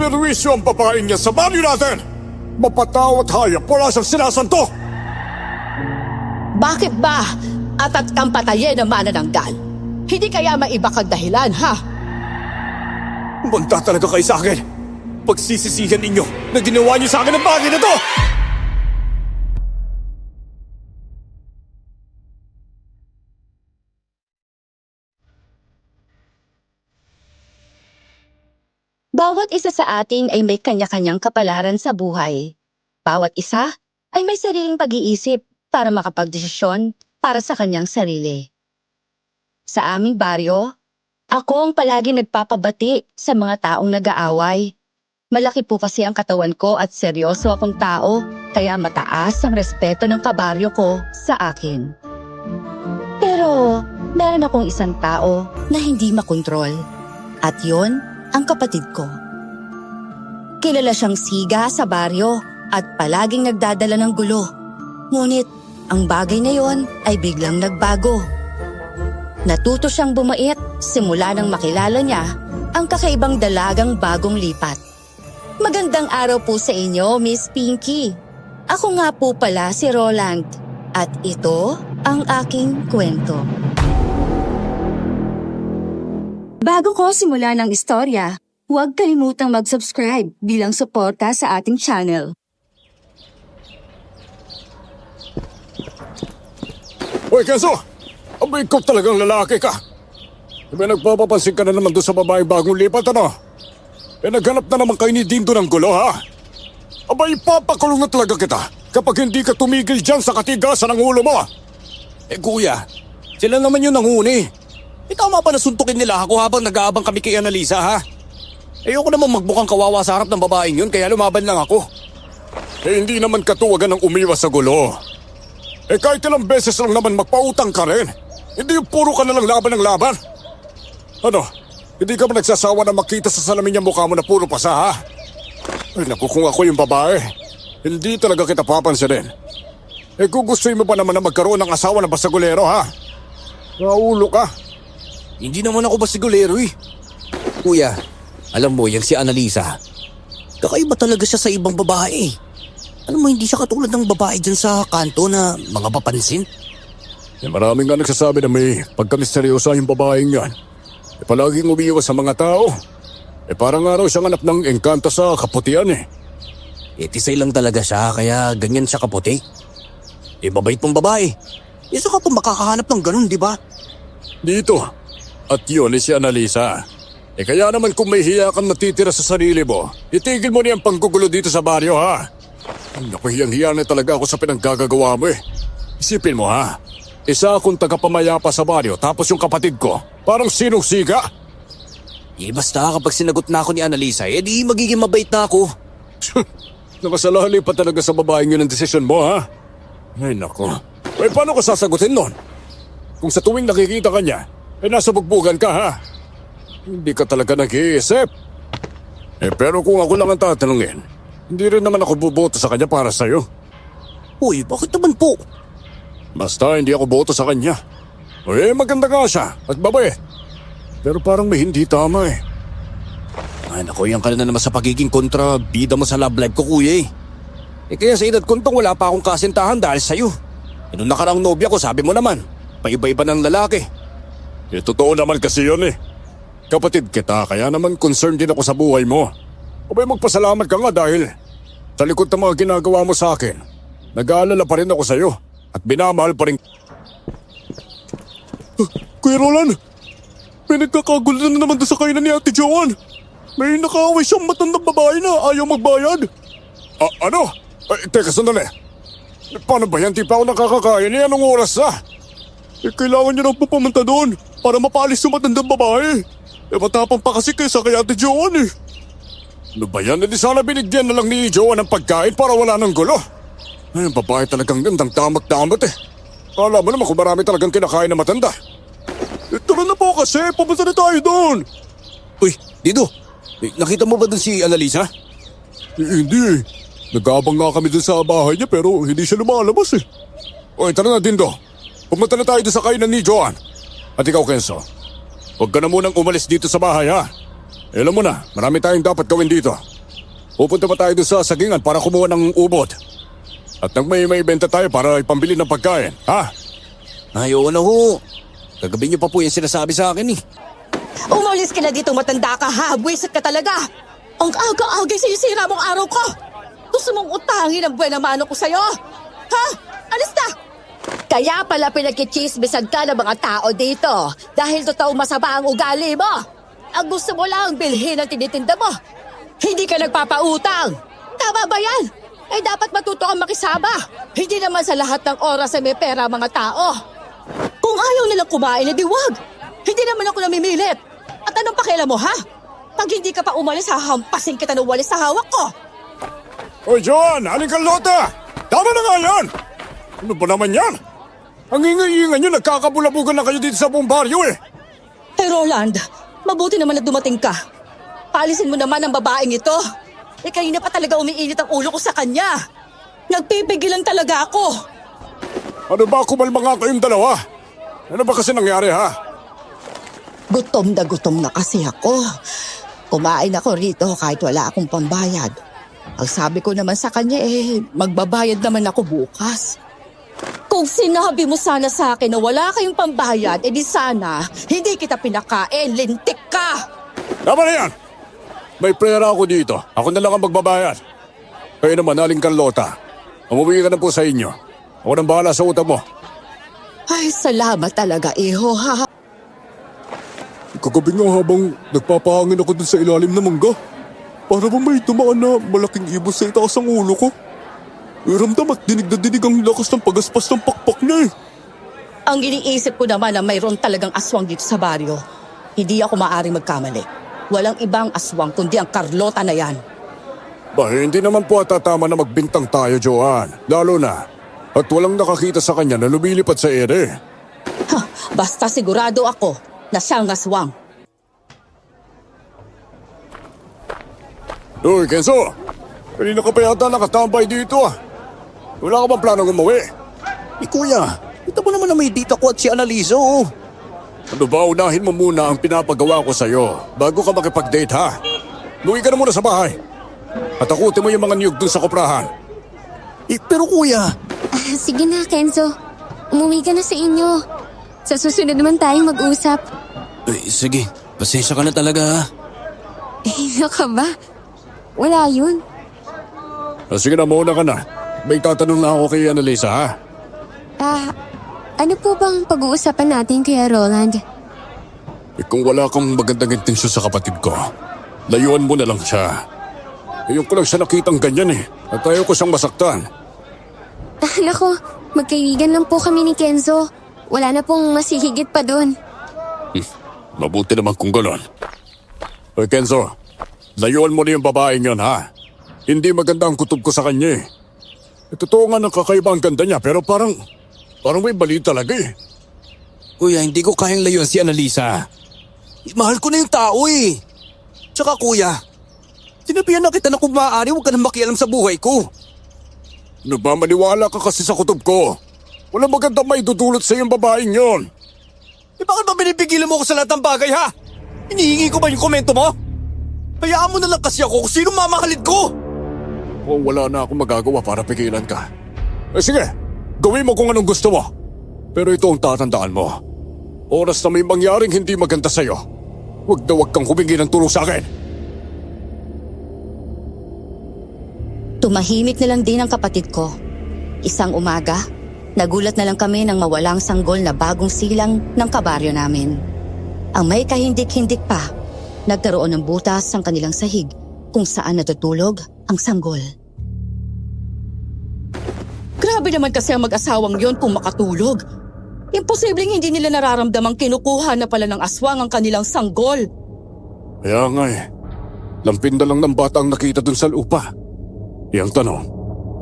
perwisyo ang babaeng niya sa baryo natin! Mapatawat hayop, wala siyang sinasanto! Bakit ba atat kang patayin ng manananggal? Hindi kaya maiba kang dahilan, ha? Banta talaga kayo sa akin! Pagsisisihan ninyo na ginawa niyo sa akin ang bagay na to! Bawat isa sa atin ay may kanya-kanyang kapalaran sa buhay. Bawat isa ay may sariling pag-iisip para makapagdesisyon para sa kanyang sarili. Sa aming baryo, ako ang palagi nagpapabati sa mga taong nag-aaway. Malaki po kasi ang katawan ko at seryoso akong tao, kaya mataas ang respeto ng kabaryo ko sa akin. Pero meron akong isang tao na hindi makontrol. At yon ang kapatid ko. Kilala siyang siga sa baryo at palaging nagdadala ng gulo. Ngunit ang bagay na yon ay biglang nagbago. Natuto siyang bumait simula nang makilala niya ang kakaibang dalagang bagong lipat. Magandang araw po sa inyo, Miss Pinky. Ako nga po pala si Roland at ito ang aking kwento. Bago ko simulan ang istorya, huwag kalimutang mag-subscribe bilang suporta sa ating channel. Hoy, Kenzo! Abay, ikaw talagang lalaki ka! May nagpapapansin ka na naman doon sa babae bagong lipat, ano? Naghanap na naman kayo ni Dindo ng gulo, ha? Abay, ipapakulong na talaga kita kapag hindi ka tumigil dyan sa katigasan ng ulo mo! Kuya, sila naman yung nanguni. Tama pa na suntukin nila ako habang nag-aabang kami kay Annalisa, ha? Ayoko naman magmukhang kawawa sa harap ng babaeng yun, kaya lumaban lang ako. Hindi naman katuwagan ng umiwas sa gulo. Kahit ilang beses lang naman magpautang ka rin. Hindi yung puro ka na lang laban ng laban. Ano, hindi ka ba nagsasawa na makita sa salamin niya mukha mo na puro pasa, ha? Ay naku, kung ako yung babae, hindi talaga kita papansinin. Gugustuhin mo ba naman na magkaroon ng asawa na basagulero, ha? Naulo ka. Hindi naman ako basigulero eh. Kuya, alam mo yan si Annalisa. Kakaiba talaga siya sa ibang babae. Alam mo, hindi siya katulad ng babae dyan sa kanto na mga papansin. Maraming nga nagsasabi na may pagkamisteryosa yung babaeng yan. Palaging umiiwas sa mga tao. Parang nga raw siyang anak ng engkanto sa kaputian eh. Tisay lang talaga siya, kaya ganyan siya kaputi. Babait mong babae. Isa ka pa makakahanap ng ganun, di ba? Dito. At yun si Annalisa. Kaya naman kung may hiya kang natitira sa sarili mo, itigil mo niyang panggugulo dito sa baryo, ha? Naku, hiyang-hiya na talaga ako sa pinaggagawa mo eh. Isipin mo, ha? Isa akong tagapamayapa sa baryo, tapos yung kapatid ko, parang sinong siga? Basta kapag sinagot na ako ni Annalisa, di magiging mabait na ako. Nakasalali pa talaga sa babaeng yun ang desisyon mo, ha? Ay, naku. Paano ko sasagutin nun? Kung sa tuwing nakikita ka niya, nasa bugbugan ka, ha? Hindi ka talaga nag-iisip. Pero kung ako lang ang tatanungin, hindi rin naman ako buboto sa kanya para sa'yo. Uy, bakit naman po? Basta hindi ako boto sa kanya. Maganda nga siya at babae. Pero parang may hindi tama eh. Ay naku, yan ka na naman sa pagiging kontrabida mo sa love life ko, kuya eh. Kaya sa edad kontong wala pa akong kasintahan dahil sa'yo. Nung nakaraang nobya ko, sabi mo naman, paiba-iba ng lalaki. Totoo naman kasi yun eh. Kapatid kita, kaya naman concerned din ako sa buhay mo. Magpasalamat ka nga dahil sa likod ng mga ginagawa mo sa akin, nag-aalala pa rin ako sa'yo at binamahal pa rin. Kuya Roland, may nagkakagulo na naman doon sa kainan ni Ate Joanne. May nakaaway siyang matandang babae na ayaw magbayad. Ano? Teka, sandali. Paano ba yan? Di pa ako nakakakain. Anong oras na? Kailangan niyo na po pumunta doon para mapalis yung matandang babae. Matapang pa kasi kaysa kay Ate Joanne eh. Ano ba yan? Hindi sana binigyan na lang ni Joanne ng pagkain para wala ng gulo. Ay, babae talagang gandang tamak-tamat eh. Alam mo naman kung marami talagang kinakain na matanda. Tara na po kasi, pumunta na tayo doon. Uy, Dido, nakita mo ba doon si Annalisa? Hindi eh. Nag-aabang nga kami doon sa bahay niya pero hindi siya lumalabas eh. Tara na Dindo. Pumunta na tayo doon sa kainan ni Joanne. At ikaw, Kenzo, huwag ka na munang umalis dito sa bahay, ha? Alam mo na, marami tayong dapat gawin dito. Pupunta pa tayo doon sa sagingan para kumuha ng ubod. At nang may benta tayo para ipambili ng pagkain, ha? Ay, oo na ho. Kagabi niyo pa po yung sinasabi sa akin eh. Umalis ka na dito, matanda ka ha. Buwisit ka talaga. Ang aga-aga sinisira mong araw ko. Gusto mong utangin ang buwan mano ko sa'yo. Ha? Alis na! Kaya pala pinagkichismisan ka ng mga tao dito dahil totoo masama ang ugali mo. Ang gusto mo lang bilhin ang tinitinda mo. Hindi ka nagpapautang. Tama ba yan? Ay dapat matuto kang makisama. Hindi naman sa lahat ng oras ay may pera ang mga tao. Kung ayaw nilang kumain, edi wag. Hindi naman ako namimilit. At anong pakialam mo, ha? Pag hindi ka pa umalis, hahampasin kita ng walis sa hawak ko. Oy, Joan! Aling Carlota! Tama na nga yan! Ano ba naman yan? Ang ingay-ingay nyo, nagkakabulabugan na kayo dito sa buong baryo eh. Hey, Roland, mabuti naman na dumating ka. Paalisin mo naman ang babaeng ito. Kanina pa talaga umiinit ang ulo ko sa kanya. Nagpipigilan talaga ako. Ano ba kumalma nga kayong dalawa? Ano ba kasi nangyari ha? Gutom na kasi ako. Kumain ako rito kahit wala akong pambayad. Ang sabi ko naman sa kanya magbabayad naman ako bukas. Kung sinabi mo sana sa akin na wala kayong pambayad, edi sana hindi kita pinakain, lintik ka! Tama na yan! May prera ako dito. Ako na lang ang magbabayad. Kayo naman, Aling Carlota. Umuwi ka na po sa inyo. Ako nang bahala sa utang mo. Ay, salamat talaga, iho, ha? Kagabi nga habang nagpapahangin ako dun sa ilalim ng mangga, para bang may tumaan na malaking ibos sa itaas ang ulo ko. Ramdam at dinig na dinig ang lakas ng pagaspas ng pakpak niya eh. Ang iniisip ko naman na mayroon talagang aswang dito sa baryo. Hindi ako maaaring magkamali. Walang ibang aswang kundi ang Carlota na yan. Hindi naman po atatama na magbintang tayo, Joan. Lalo na. At walang nakakita sa kanya na lumilipad sa ere. Basta sigurado ako na siyang aswang. Uy, Kenzo! Kanina ka pa yata nakatambay dito ah. Wala ka bang planong umuwi? Kuya, ito mo naman na may dita ko at si Annalisa oh. Ano ba, unahin mo muna ang pinapagawa ko sa'yo bago ka makipag-date ha? Luwi ka na muna sa bahay. At akutin mo yung mga niyog dun sa koprahan. Pero kuya... Sige na, Kenzo. Umuwi ka na sa inyo. Sa susunod naman tayong mag-usap. Sige, pasensya ka na talaga ha. Ano ka ba? Wala yun. Sige na, muna ka na. May tatanong na ako kay Annalisa ha? Ano po bang pag-uusapan natin, Kuya Roland? Kung wala kang magandang intensyon sa kapatid ko, layuan mo na lang siya. Ngayon ko lang siya nakitang ganyan eh. At ayaw ko siyang masaktan. Nako, magkaibigan lang po kami ni Kenzo. Wala na pong masihigit pa doon. Mabuti naman kung gano'n. Hoy Kenzo, layuan mo na yung babaeng yun ha. Hindi maganda ang kutob ko sa kanya eh. Totoo nga ng kakaiba ang ganda niya pero parang may bali talaga eh. Kuya, hindi ko kayang layuan si Annalisa. Mahal ko na yung tao eh. Tsaka kuya, sinabihan na kita na kung maaari huwag ka na makialam sa buhay ko. Ano ba, maniwala ka kasi sa kutob ko. Walang magandang maidudulot sa yung babaeng yon. Bakit ba binipigilan mo ako sa lahat ng bagay ha? Hinihingi ko ba yung komento mo? Hayaan mo na lang kasi ako kung sino mamahalin ko. Kung wala na akong magagawa para pigilan ka. Sige, gawin mo kung anong gusto mo. Pero ito ang tatandaan mo. Oras na may mangyaring hindi maganda sa'yo, huwag kang humingi ng tulong sa akin. Tumahimik na lang din ang kapatid ko. Isang umaga, nagulat na lang kami nang mawalang sanggol na bagong silang ng kabaryo namin. Ang may kahindik-hindik pa, nagkaroon ng butas ang kanilang sahig kung saan natutulog ang sanggol. Grabe naman kasi ang mag-asawang yon kung makatulog. Imposibleng hindi nila nararamdamang kinukuha na pala ng aswang ang kanilang sanggol. Kaya nga eh, lampin na lang ng bata ang nakita dun sa lupa. Yang tanong,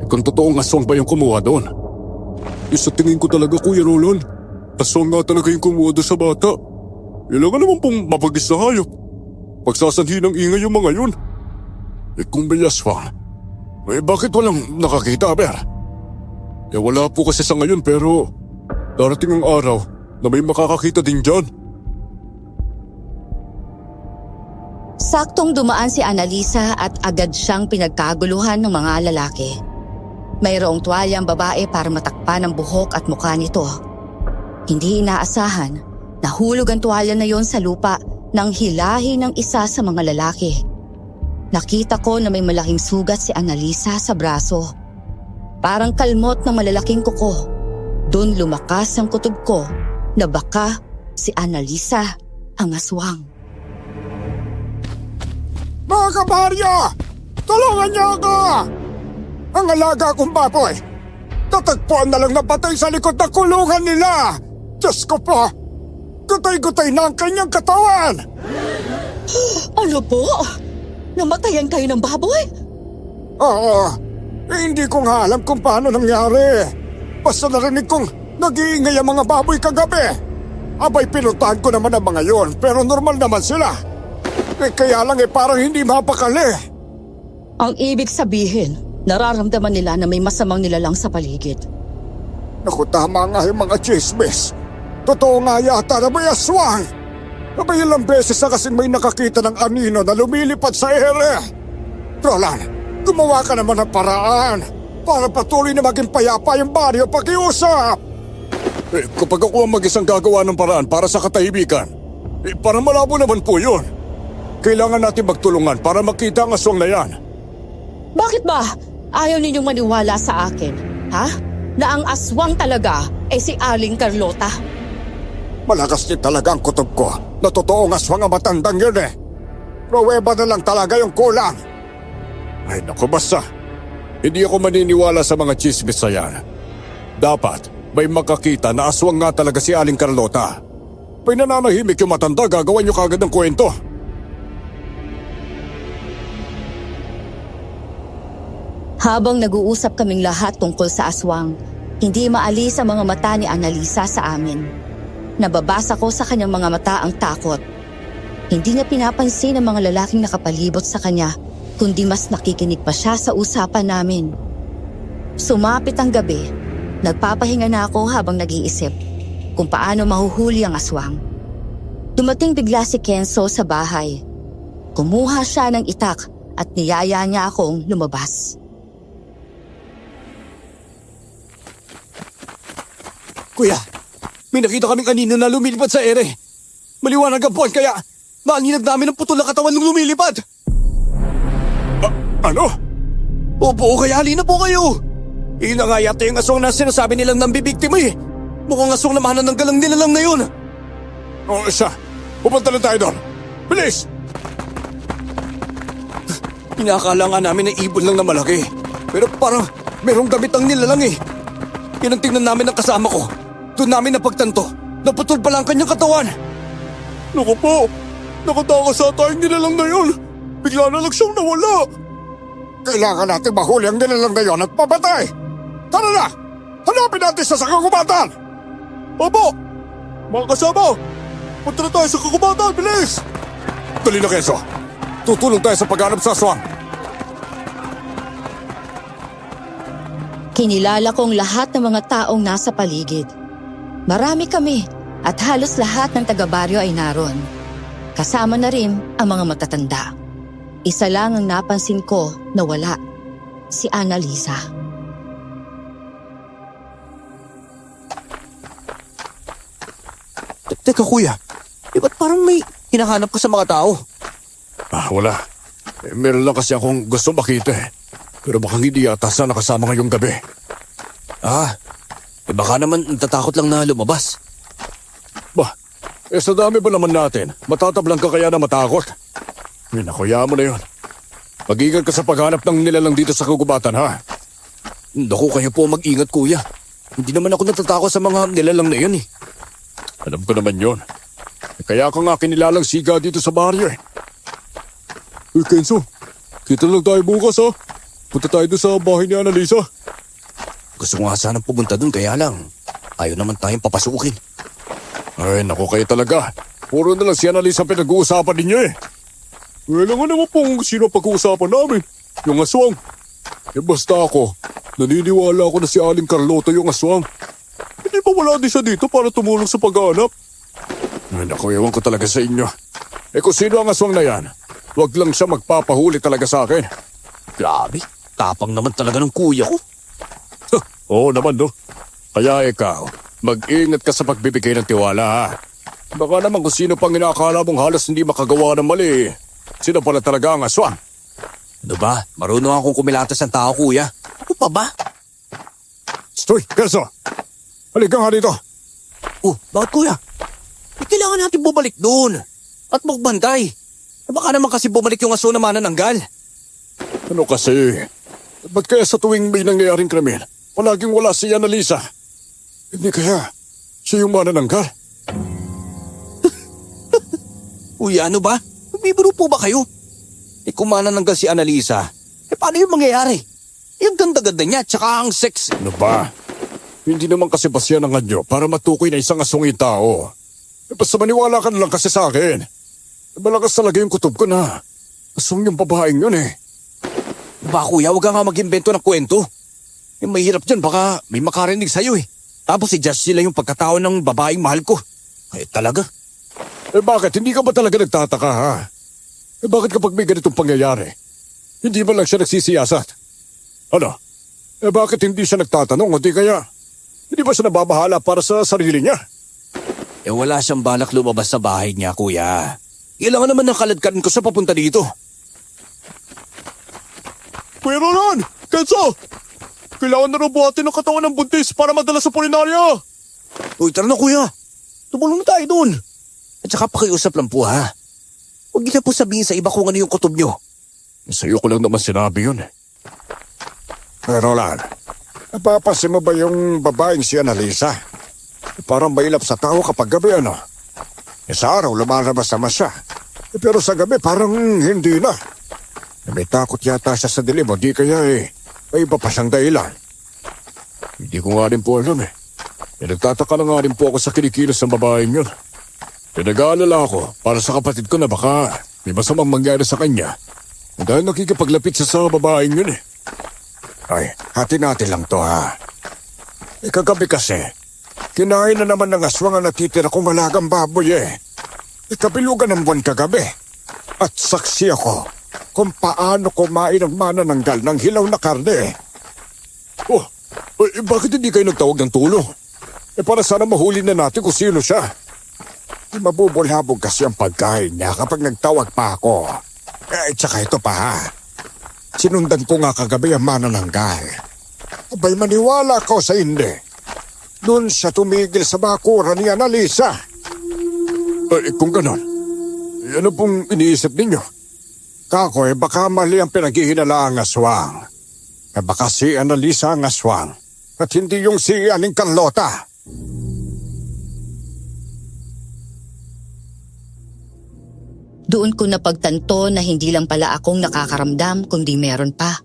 kung totoong aswang ba yung kumuha doon? Sa tingin ko talaga, Kuya Roland, aswang nga talaga yung kumuha doon sa bata. Ilangan naman pong mapagis na hayop. Pagsasanhi ng ingay yung mga yun. Kung may aswang, bakit walang nakakita, Aber? Wala po kasi sa ngayon pero darating ang araw na may makakakita din dyan. Saktong dumaan si Annalisa at agad siyang pinagkaguluhan ng mga lalaki. Mayroong tuwalya ang babae para matakpan ang buhok at mukha nito. Hindi inaasahan, nahulog ang tuwalya na yon sa lupa nang hilahin ng isa sa mga lalaki. Nakita ko na may malaking sugat si Annalisa sa braso. Parang kalmot ng malalaking kuko. Doon lumakas ang kutob ko na baka si Annalisa ang aswang. Mga kabarya! Tulungan niyo ako! Ang alaga kong baboy! Tatagpuan na lang na patay sa likod ng kulungan nila! Diyos ko po! Gutay-gutay na ang kanyang katawan! Ano po? Namatayan kayo ng baboy? Oo, hindi ko nga alam kung paano nangyari. Basta narinig kong nag-iingay ang mga baboy kagabi. Abay, pinuntahan ko naman ang mga yon, pero normal naman sila. Kaya lang parang hindi mapakali. Ang ibig sabihin, nararamdaman nila na may masamang nilalang sa paligid. Naku, tama nga yung mga chismis. Totoo nga yata na may aswang. Abay, ilang beses na kasing may nakakita ng anino na lumilipad sa ere. Roland, gumawa ka naman ng paraan para patuloy na maging payapa yung baryo pakiusap. Kapag ako ang mag-isang gagawa ng paraan para sa katahimikan, para malabo naman po yun. Kailangan natin magtulungan para makita ang aswang na yan. Bakit ba ayaw ninyong maniwala sa akin, ha? Na ang aswang talaga ay si Aling Carlota? Malakas din talaga ang kutob ko na totoong aswang ang matandang yun eh. Pruweba na lang talaga yung kulang. Ay naku, basta. Hindi ako maniniwala sa mga chismis na yan. Dapat may makakita na aswang nga talaga si Aling Carlota. Pinananahimik yung matanda, gagawan niyo kagad ng kwento. Habang nag-uusap kaming lahat tungkol sa aswang, hindi maalis ang mga mata ni Annalisa sa amin. Nababasa ko sa kanyang mga mata ang takot. Hindi niya pinapansin ang mga lalaking nakapalibot sa kanya, kundi mas nakikinig pa siya sa usapan namin. Sumapit ang gabi, nagpapahinga na ako habang nag-iisip kung paano mahuhuli ang aswang. Dumating bigla si Kenzo sa bahay. Kumuha siya ng itak at niyaya niya akong lumabas. Kuya, may nakita kaming kanina na lumilipad sa ere. Maliwanag ang buwan kaya maaninag namin ang putol na katawan nung lumilipad. Ano? Opo, kaya halina po kayo. Yun na nga yata yung aswang na sinasabi nilang nambibiktima eh. Mukhang aswang na mahanan ng galang nila lang na yun. O isa, pupunta na tayo doon. Bilis! Inakala nga namin na ibon lang na malaki. Pero parang merong damit ang nilalang eh. Yun ang tingnan namin ng kasama ko. Doon namin napagtanto. Naputol pala ang kanyang katawan. Naku po, nakatakas sa tayong nilalang na yun. Bigla na lang siyang nawala. Kailangan natin mahuli ang nilalang na yun at papatay. Tara na! Hanapin natin siya sa kagubatan! Opo! Mga kasama! Punta na tayo sa kagubatan! Bilis! Dali na, Kenzo. Tutulong tayo sa paghanap sa aswang. Kinilala kong lahat ng mga taong nasa paligid. Marami kami at halos lahat ng taga-baryo ay naroon. Kasama na rin ang mga matatanda. Isa lang ang napansin ko na wala, si Annalisa. Teka kuya, ba't parang may hinahanap ka sa mga tao? Wala. Meron lang kasi akong gusto makita eh. Pero baka hindi yata sa nakasama ngayong gabi. Baka naman natatakot lang na lumabas. Sa dami ba naman natin, matatablang ka kaya na matakot? Nakuya mo na yun. Mag-ingat ka sa paghanap ng nilalang dito sa kagubatan, ha? Naku, kayo po mag-ingat kuya. Hindi naman ako natatakot sa mga nilalang na yun eh. Alam ko naman yun. Kaya ka nga kinilalang siga dito sa baryo eh. Kenzo, kita lang tayo bukas ha. Punta tayo doon sa bahay ni Annalisa. Gusto ko nga sanang pumunta dun kaya lang ayaw naman tayong papasukin. Ay, naku kayo talaga. Puro na lang si Annalisa pinag-uusapan ninyo eh. Kailangan naman pong sino pag-uusapan namin. Yung aswang. Basta ako, naniniwala ako na si Aling Carlota yung aswang. Hindi ba wala din siya dito para tumulong sa paghahanap? Ay, naku, ewan ko talaga sa inyo. Kung sino ang aswang na yan, wag lang siya magpapahuli talaga sa akin. Grabe, tapang naman talaga ng kuya ko. Oo naman, no? Kaya ikaw, mag-ingat ka sa pagbibigay ng tiwala, ha? Baka naman kung sino pang inakala mong halos hindi makagawa ng mali, sino pala talaga ang aswang? Ano ba? Marunong akong kumilatas ng tao, kuya. Ako pa ba? Stoy, Kelso! Halika nga dito! Oh, bakit kuya? Kailangan natin bumalik doon. At magbantay. Baka naman kasi bumalik yung aso na manananggal. Ano kasi? Ba't kaya sa tuwing may nangyayaring krimen, palaging wala si Annalisa? Hindi kaya siya yung manananggal? Kuya, ano ba? Bibiro po ba kayo? Kung manananggal si Annalisa, paano yung mangyayari? Yung ganda-ganda niya, tsaka ang sex. Ano ba? Hindi naman kasi basya ng anyo para matukoy na isang asong tao. Basta maniwala ka na lang kasi sa akin. Malakas talaga yung kutob ko na asong yung babaeng yun eh. Ba kuya, huwag ka nga mag-imbento ng kwento. Yung mahirap dyan, baka may makarinig sa'yo eh. Tapos i-judge sila yung pagkatao ng babaeng mahal ko. Ay talaga. Bakit? Hindi ka ba talaga nagtataka ha? Bakit kapag may ganitong pangyayari, hindi ba lang siya nagsisiyasat? Ano? Bakit hindi siya nagtatanong o di kaya? Hindi ba siya nababahala para sa sarili niya? Wala siyang balak lumabas sa bahay niya, kuya. Kailangan naman ng kaladkarin ko sa papunta dito. Kuya Roland! Kenzo! Kailangan na buhatin ng katawan ng buntis para madala sa pulinarya! Uy, tara na kuya. Tumulong na tayo doon. At saka pakiusap lang po ha. Huwag niyo na po sabihin sa iba kung ano yung kutob niyo. Sa'yo ko lang naman sinabi yun eh. Roland, napapansin mo ba yung babaeng si Annalisa? Parang mailap sa tao kapag gabi ano. Sa araw lumalabas naman siya. Pero sa gabi parang hindi na. May takot yata siya sa dilim o di kaya may iba pa siyang dahilan. Hindi ko nga rin po alam eh. Nagtataka na nga rin po ako sa kinikilos ng babaeng yun. Pinag-aalala ako para sa kapatid ko na baka may masamang mangyari sa kanya. Dahil nakikipaglapit siya sa babaeng yun eh. Ay, hati-hati lang to ha. Kagabi kasi, kinain na naman ng aswang ang natitira kong alagang baboy eh. Kabilugan ng buwan kagabi. At saksi ako kung paano kumain ang manananggal ng hilaw na karne. Oh, bakit hindi kayo nagtawag ng tulong? Para sana mahuli na natin kung sino siya. Mabubulhabog kasi ang pagkain niya kapag nagtawag pa ako. Tsaka ito pa ha. Sinundan ko nga kagabi ang manananggal. Abay maniwala ko sa hindi. Doon siya tumigil sa bakura ni Annalisa. Kung ganon, ano pong iniisip ninyo? Kako baka mali ang pinaghihinala ang aswang. Baka si Annalisa ang aswang at hindi yung si Aling Carlota. Doon ko napagtanto na hindi lang pala akong nakakaramdam kundi meron pa.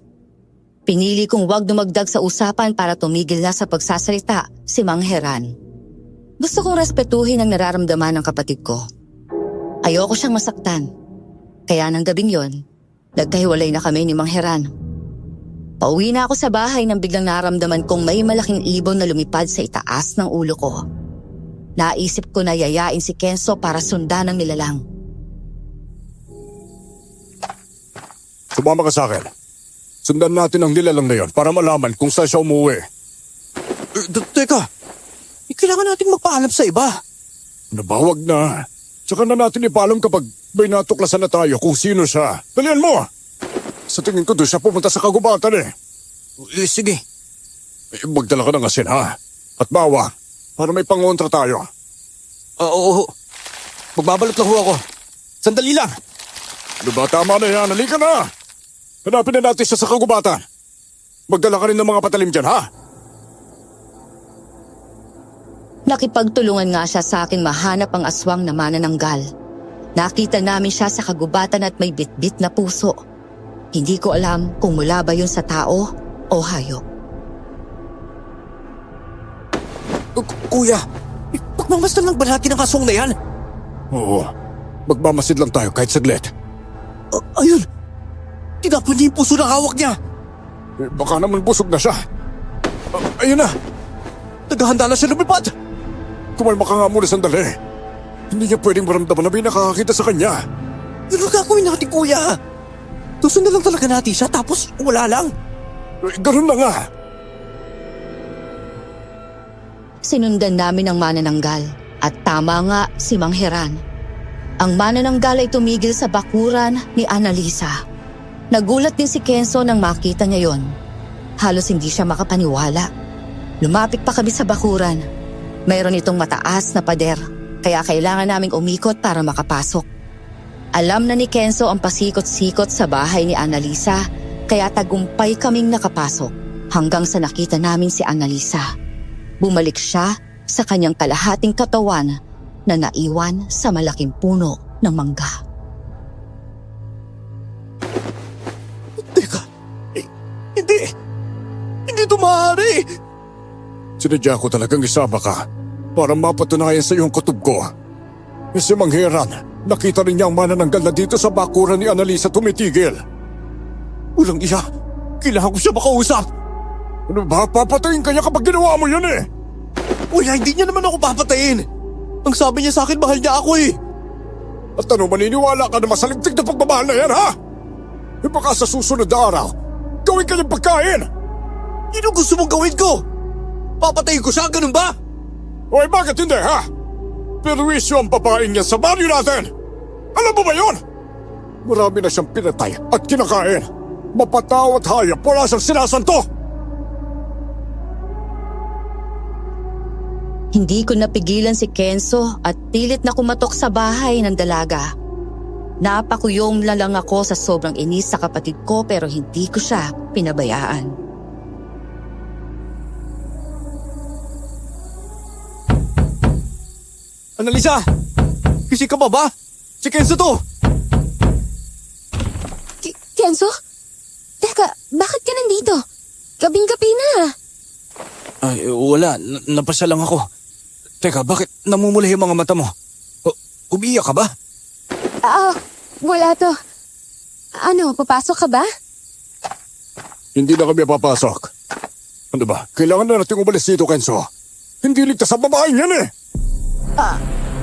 Pinili kong wag dumagdag sa usapan para tumigil na sa pagsasalita si Mang Heran. Gusto kong respetuhin ang nararamdaman ng kapatid ko. Ayoko siyang masaktan. Kaya ng gabing yon, nagkahiwalay na kami ni Mang Heran. Pauwi na ako sa bahay nang biglang naramdaman kong may malaking ibon na lumipad sa itaas ng ulo ko. Naisip ko na yayain si Kenzo para sundan ang nilalang. Sumama ka sa akin. Sundan natin ang nilalang na yon para malaman kung saan siya umuwi. Teka, kailangan natin magpaalam sa iba. Nabawag na. Tsaka na natin ipaalam kapag may natuklasan na tayo kung sino siya. Dalian mo! Sa tingin ko doon siya pumunta sa kagubatan eh. Sige. Magdala ka ng asin ha. At bawang para may pangontra tayo. Oo. Magbabalot lang ho ako. Sandali lang. Ano ba, tama na yan. Halika na! Hanapin na natin siya sa kagubatan. Magdala ka rin ng mga patalim dyan, ha? Nakipagtulungan nga siya sa akin mahanap ang aswang na manananggal. Nakita namin siya sa kagubatan at may bitbit na puso. Hindi ko alam kung mula ba yun sa tao o hayop. Kuya, magmamasdan lang ba natin ang aswang na yan? Oo. Magmamasid lang tayo kahit saglit. Ayun! Tinapon niya yung puso ng hawak niya. Baka naman busog na siya. Ayun na! Naghahanda na siya lumipad. Kumalma ka nga muna sandali. Hindi niya pwedeng maramdaman na may nakakakita sa kanya. Ano gagawin natin, kuya? Susunod lang talaga natin siya tapos wala lang. Ganun na nga. Sinundan namin ang manananggal at tama nga si Mang Heran. Ang manananggal ay tumigil sa bakuran ni Annalisa. Nagulat din si Kenzo nang makita niya yon. Halos hindi siya makapaniwala. Lumapit pa kami sa bakuran. Mayroon itong mataas na pader, kaya kailangan naming umikot para makapasok. Alam na ni Kenzo ang pasikot-sikot sa bahay ni Annalisa, kaya tagumpay kaming nakapasok hanggang sa nakita namin si Annalisa. Bumalik siya sa kanyang kalahating katawan na naiwan sa malaking puno ng mangga. Teka, hindi ito maaari. Sinadya ko talagang isama ka para mapatunayan sa iyong kutob ko. Si Mang Heran, nakita rin niya ang manananggal na dito sa bakuran ni Annalisa tumitigil. Walang iya, kailangan ko siya makausap. Ano ba, papatayin ka niya kapag ginawa mo yan eh? Kuya, hindi niya naman ako papatayin. Ang sabi niya sa akin, mahal niya ako eh. At ano, maniniwala ka na masaligtig na pagmamahal na yan, ha? E baka sa susunod na araw, gawin ka niyang pagkain! Yun ang gusto mong gawin ko? Papatayin ko siya, ganun ba? Oy, bakit hindi, ha? Perwisyo ang babaeng niya sa baryo natin! Alam mo ba yun? Marami na siyang pinatay at kinakain. Mapataw at hayop, wala siyang sinasanto! Hindi ko napigilan si Kenzo at pilit na kumatok sa bahay ng dalaga. Napakuyom na lang ako sa sobrang inis sa kapatid ko pero hindi ko siya pinabayaan. Annalisa! Kasi ka ba? Si Kenzo to! Kenzo? Teka, bakit ka nandito? Gabing-gabi na. Ay, wala. Napasya lang ako. Teka, bakit namumula yung mga mata mo? Umiiyak ka ba? Wala to. Ano, papasok ka ba? Hindi na kami papasok. Ano ba, kailangan na natin umalis dito, Kenzo. Hindi ligtas sa babaeng yan eh!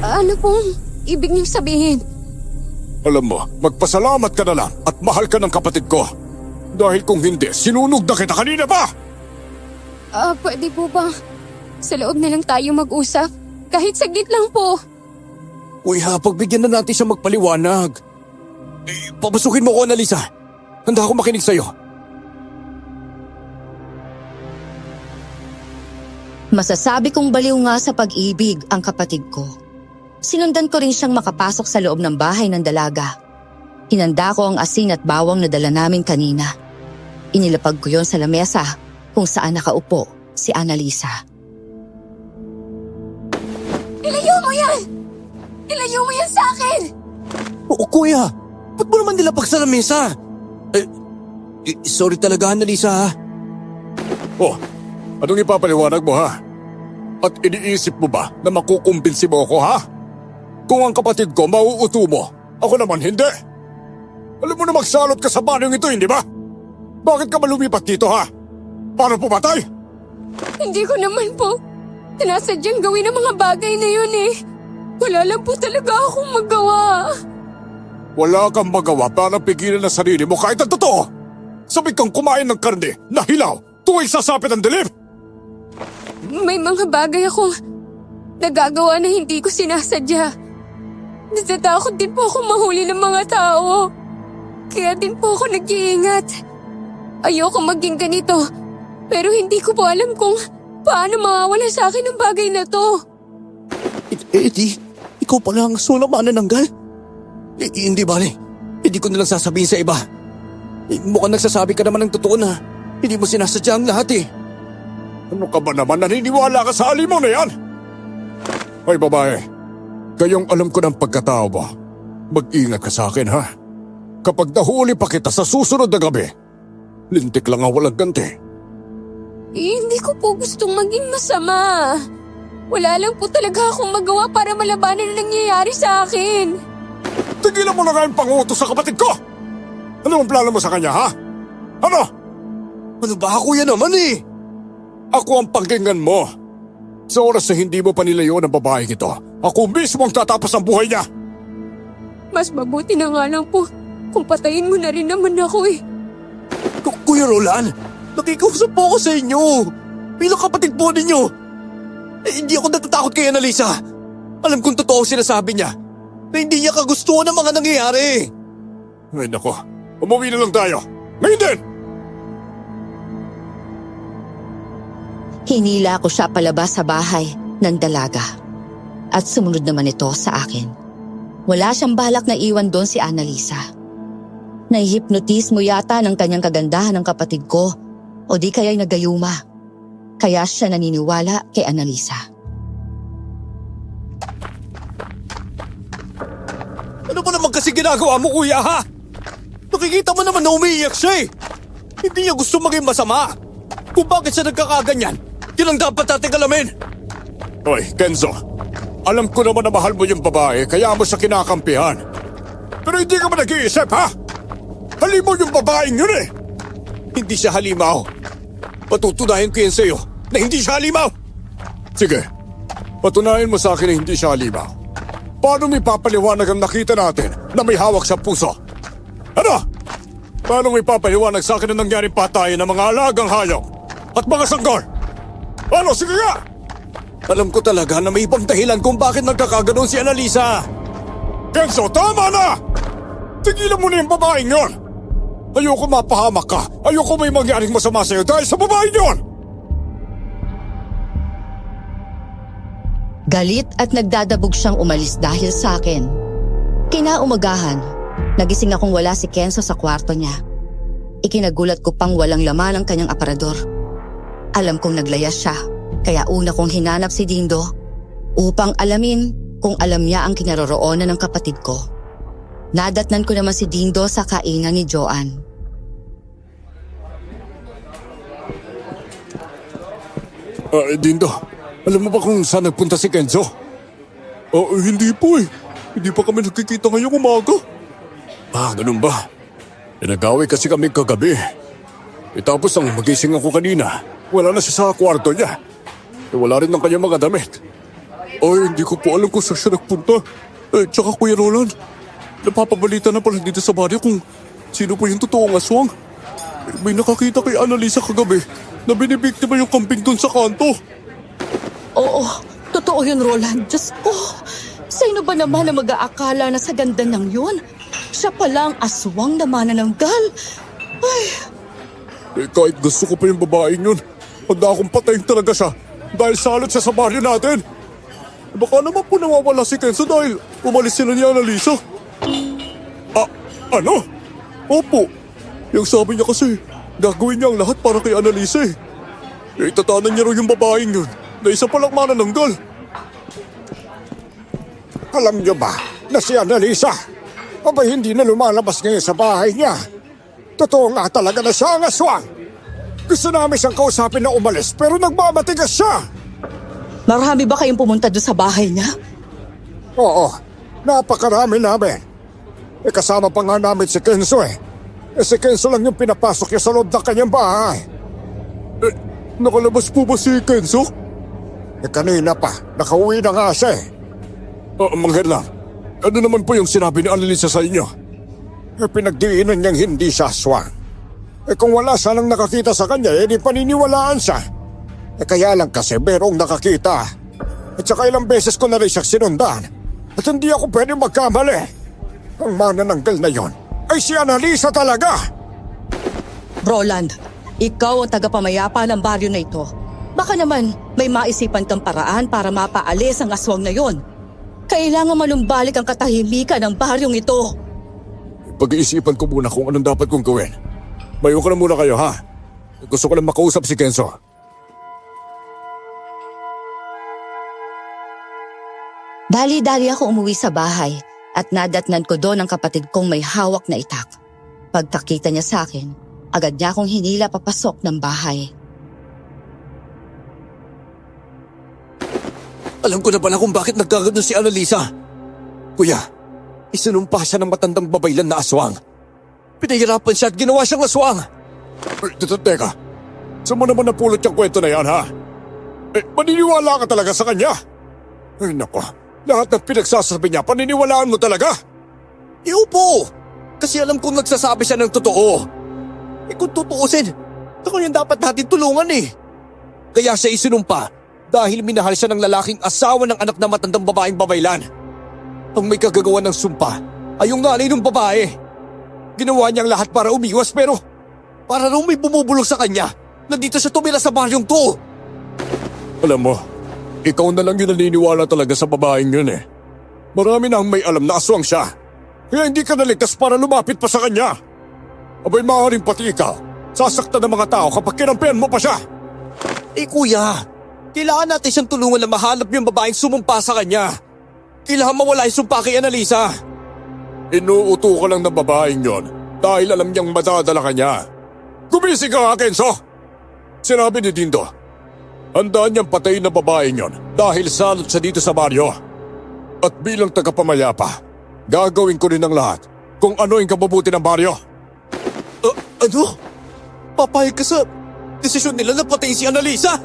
Ano pong ibig niyong sabihin? Alam mo, magpasalamat ka na lang at mahal ka ng kapatid ko. Dahil kung hindi, sinunog na kita kanina pa! Pwede po ba sa loob na lang tayo mag-usap? Kahit saglit lang po. Kuya, pagbigyan na natin siya magpaliwanag. Papasukin mo ko, Annalisa. Handa ako makinig sa'yo. Masasabi kong baliw nga sa pag-ibig ang kapatid ko. Sinundan ko rin siyang makapasok sa loob ng bahay ng dalaga. Hinanda ko ang asin at bawang na dala namin kanina. Inilapag ko yon sa lamesa kung saan nakaupo si Annalisa. Ilayo mo yan! Ilayo mo yan sa akin! Oo, kuya. Ba't mo naman nilapag sa lamesa? Sorry talaga, Annalisa, ha? Oh, anong ipapaliwanag mo, ha? At iniisip mo ba na makukumbinsi mo ako, ha? Kung ang kapatid ko mauuto mo, ako naman hindi. Alam mo na magsalot ka sa banyong ito, hindi ba? Bakit ka ba lumipat dito, ha? Para pumatay? Hindi ko naman po sinasadyang gawin ang mga bagay na yun eh. Wala lang po talaga akong magawa. Wala kang magawa para pigilan ang sarili mo kahit ang totoo. Sabi kang kumain ng karne na hilaw tuwing sasapit ang dilim. May mga bagay akong nagagawa na hindi ko sinasadya. Natatakot din po ako mahuli ng mga tao. Kaya din po ako nag-iingat. Ayoko maging ganito. Pero hindi ko po alam kung paano mawawala sa akin ang bagay na to. Eddie, ikaw pala ang solang manananggal? Hindi bale. Hindi ko nalang sasabihin sa iba. Mukhang nagsasabi ka naman ng totoo na hindi mo sinasadya ang lahat eh. Ano ka ba naman, naniniwala ka sa alimaw na yan? Ay babae, kayong alam ko ng pagkatao mo. Mag-ingat ka sa akin, ha? Kapag nahuli pa kita sa susunod na gabi, lintik lang ang walang ganti. Hindi ko po gustong maging masama. Wala lang po talaga akong magawa para malabanan ang nangyayari sa akin. Tigilan mo na nga yung pangutos sa kapatid ko! Ano ang plano mo sa kanya, ha? Ano? Ano ba, kuya naman eh? Ako ang pakinggan mo. Sa oras na hindi mo pa nilayo ng babaeng ito, ako mismo ang tatapos ang buhay niya. Mas mabuti na nga lang po kung patayin mo na rin naman ako eh. Kuya Roland, nakikiusap po ako sa inyo. Bilang kapatid po ninyo. Hindi ako natatakot kay Annalisa. Alam kong totoo sinasabi niya na hindi niya kagustuhan ng mga nangyayari. Ay nako, umuwi na lang tayo. Ngayon din! Hinila ko siya palabas sa bahay ng dalaga. At sumunod naman ito sa akin. Wala siyang balak na iwan doon si Annalisa. Nahihipnotismo yata ng kanyang kagandahan ng kapatid ko o di kaya'y nagayuma. Kaya siya naniniwala kay Annalisa. Ano ba naman kasi ginagawa mo, kuya, ha? Nakikita mo naman na umiiyak siya eh. Hindi niya gusto maging masama. Kung bakit siya nagkakaganyan, yun ang dapat nating alamin. Hoy, Kenzo. Alam ko naman na mahal mo yung babae, kaya mo siya kinakampihan. Pero hindi ka ba nag-iisip, ha? Halimaw yung babaeng yun eh! Hindi siya halimaw. Patutunayan ko yan sa'yo na hindi siya halimaw. Sige, patunayan mo sa akin na hindi siya halimaw. Paano may papaliwanag ang nakita natin na may hawak sa puso? Ano? Paano may papaliwanag sa akin na nangyaring patayan ng mga alagang hayop at mga sanggol? Ano? Sige nga! Alam ko talaga na may ibang dahilan kung bakit nagkakaganon si Annalisa. Kenzo, tama na! Tigilan mo na yung babaeng yun! Ayoko mapahamak ka. Ayoko may mangyaring masama sa'yo dahil sa babaeng yun! Galit at nagdadabog siyang umalis dahil sa akin. Kinaumagahan, nagising akong wala si Kenzo sa kwarto niya. Ikinagulat ko pang walang laman ang kanyang aparador. Alam kong naglayas siya, kaya una kong hinanap si Dindo upang alamin kung alam niya ang kinaroroonan ng kapatid ko. Nadatnan ko naman si Dindo sa kainan ni Joanne. Dindo, alam mo ba kung saan nagpunta si Kenzo? Hindi po eh. Hindi pa kami nagkikita ngayong umaga. Ganun ba? Nag-away kasi kami kagabi. Tapos nang magising ako kanina, wala na siya sa kwarto niya. Wala rin ng kanyang mga damit. Hindi ko po alam kung saan siya nagpunta. Tsaka Kuya Roland, napapabalita na pala dito sa baryo kung sino po yung totoong aswang. May nakakita kay Annalisa kagabi na binibiktima yung kambing dun sa kanto. Oo, totoo yun, Roland. Diyos ko, sino ba naman na mag-aakala na sa ganda ng yun? Siya pala ang aswang na manananggal. Ay, Kahit gusto ko pa yung babaeng yun, handa akong patayin talaga siya dahil salot siya sa baryo natin. Baka naman po nawawala si Kenzo dahil umalis sila ni Annalisa. Ano? Opo. Yung sabi niya kasi, gagawin niya ang lahat para kay Annalisa eh. Itatanan niya rin yung babaeng yun na isa palang manananggal. Alam niyo ba na si Annalisa, hindi na lumalabas ngayon sa bahay niya? Totoo nga talaga na siya ang aswang. Gusto namin siyang kausapin na umalis pero nagmamatigas siya. marami ba kayong pumunta doon sa bahay niya? Oo, napakarami namin. Kasama pa nga namin si Kenzo eh. Si Kenzo lang yung pinapasok niya sa loob ng kanyang bahay. Nakalabas po ba si Kenzo? Kanina pa, nakauwi na nga siya eh. Mang Hernan, ano naman po yung sinabi ni Annalisa sa inyo? Pinagdiinan niyang hindi siya aswang. Kung wala sanang nakakita sa kanya, di paniniwalaan siya. Kaya lang kasi merong nakakita. At saka ilang beses ko na rin siya sinundan. At hindi ako pwede magkamali. Ang manananggal na yon ay si Annalisa talaga. Roland, ikaw ang tagapamayapa ng baryo na ito. Baka naman may maisipan kang paraan para mapaalis ang aswang na yon. Kailangan manumbalik ang katahimikan ng baryong ito. Pag-iisipan ko muna kung anong dapat kong gawin. Mayo ka na muna kayo, ha? Gusto ko lang makausap si Kenzo. Dali-dali ako umuwi sa bahay at nadatnan ko doon ang kapatid kong may hawak na itak. Pagkakita niya sa akin, agad niya akong hinila papasok ng bahay. Alam ko na pala kung bakit nagkaganon si Annalisa. Kuya, isinumpa siya ng matandang babaylan na aswang. Pinahirapan siya at ginawa siyang aswang. Teka, saan mo naman napulot yung kwento na yan, ha? Maniniwala ka talaga sa kanya? Ay, nako. Lahat ng pinagsasabi niya, paniniwalaan mo talaga? Iupo! Kasi alam kong nagsasabi siya ng totoo. Kung tutuusin, ako yung dapat natin tulungan eh. Kaya siya isinumpa dahil minahal siya ng lalaking asawa ng anak na matandang babaeng babaylan. Ang may kagagawa ng sumpa ay yung nanay ng babae. Ginawa niyang lahat para umiwas pero para raw may bumubulong sa kanya. Nandito siya tumira sa baryong to. Alam mo, ikaw na lang yung naniniwala talaga sa babaeng yun eh. Marami na ang may alam na aswang siya. Kaya hindi ka naligtas para lumapit pa sa kanya. Abay maaaring pati ikaw, sasaktan ng mga tao kapag kinampihan mo pa siya. Kuya, kailangan natin siyang tulungan na mahanap yung babaeng sumumpa sa kanya. Kailangan mawala yung sumpa kay Annalisa. Inuuto ka lang ng babaeng yon dahil alam niyang madadala ka niya. Gumising ka nga, Kenzo! Sinabi ni Dindo, handaan niyang patayin na babaeng yon dahil salot siya dito sa baryo. At bilang tagapamayapa, gagawin ko rin ang lahat kung ano yung kabubuti ng baryo. Ano? Papayag ka sa desisyon nila na patayin si Annalisa?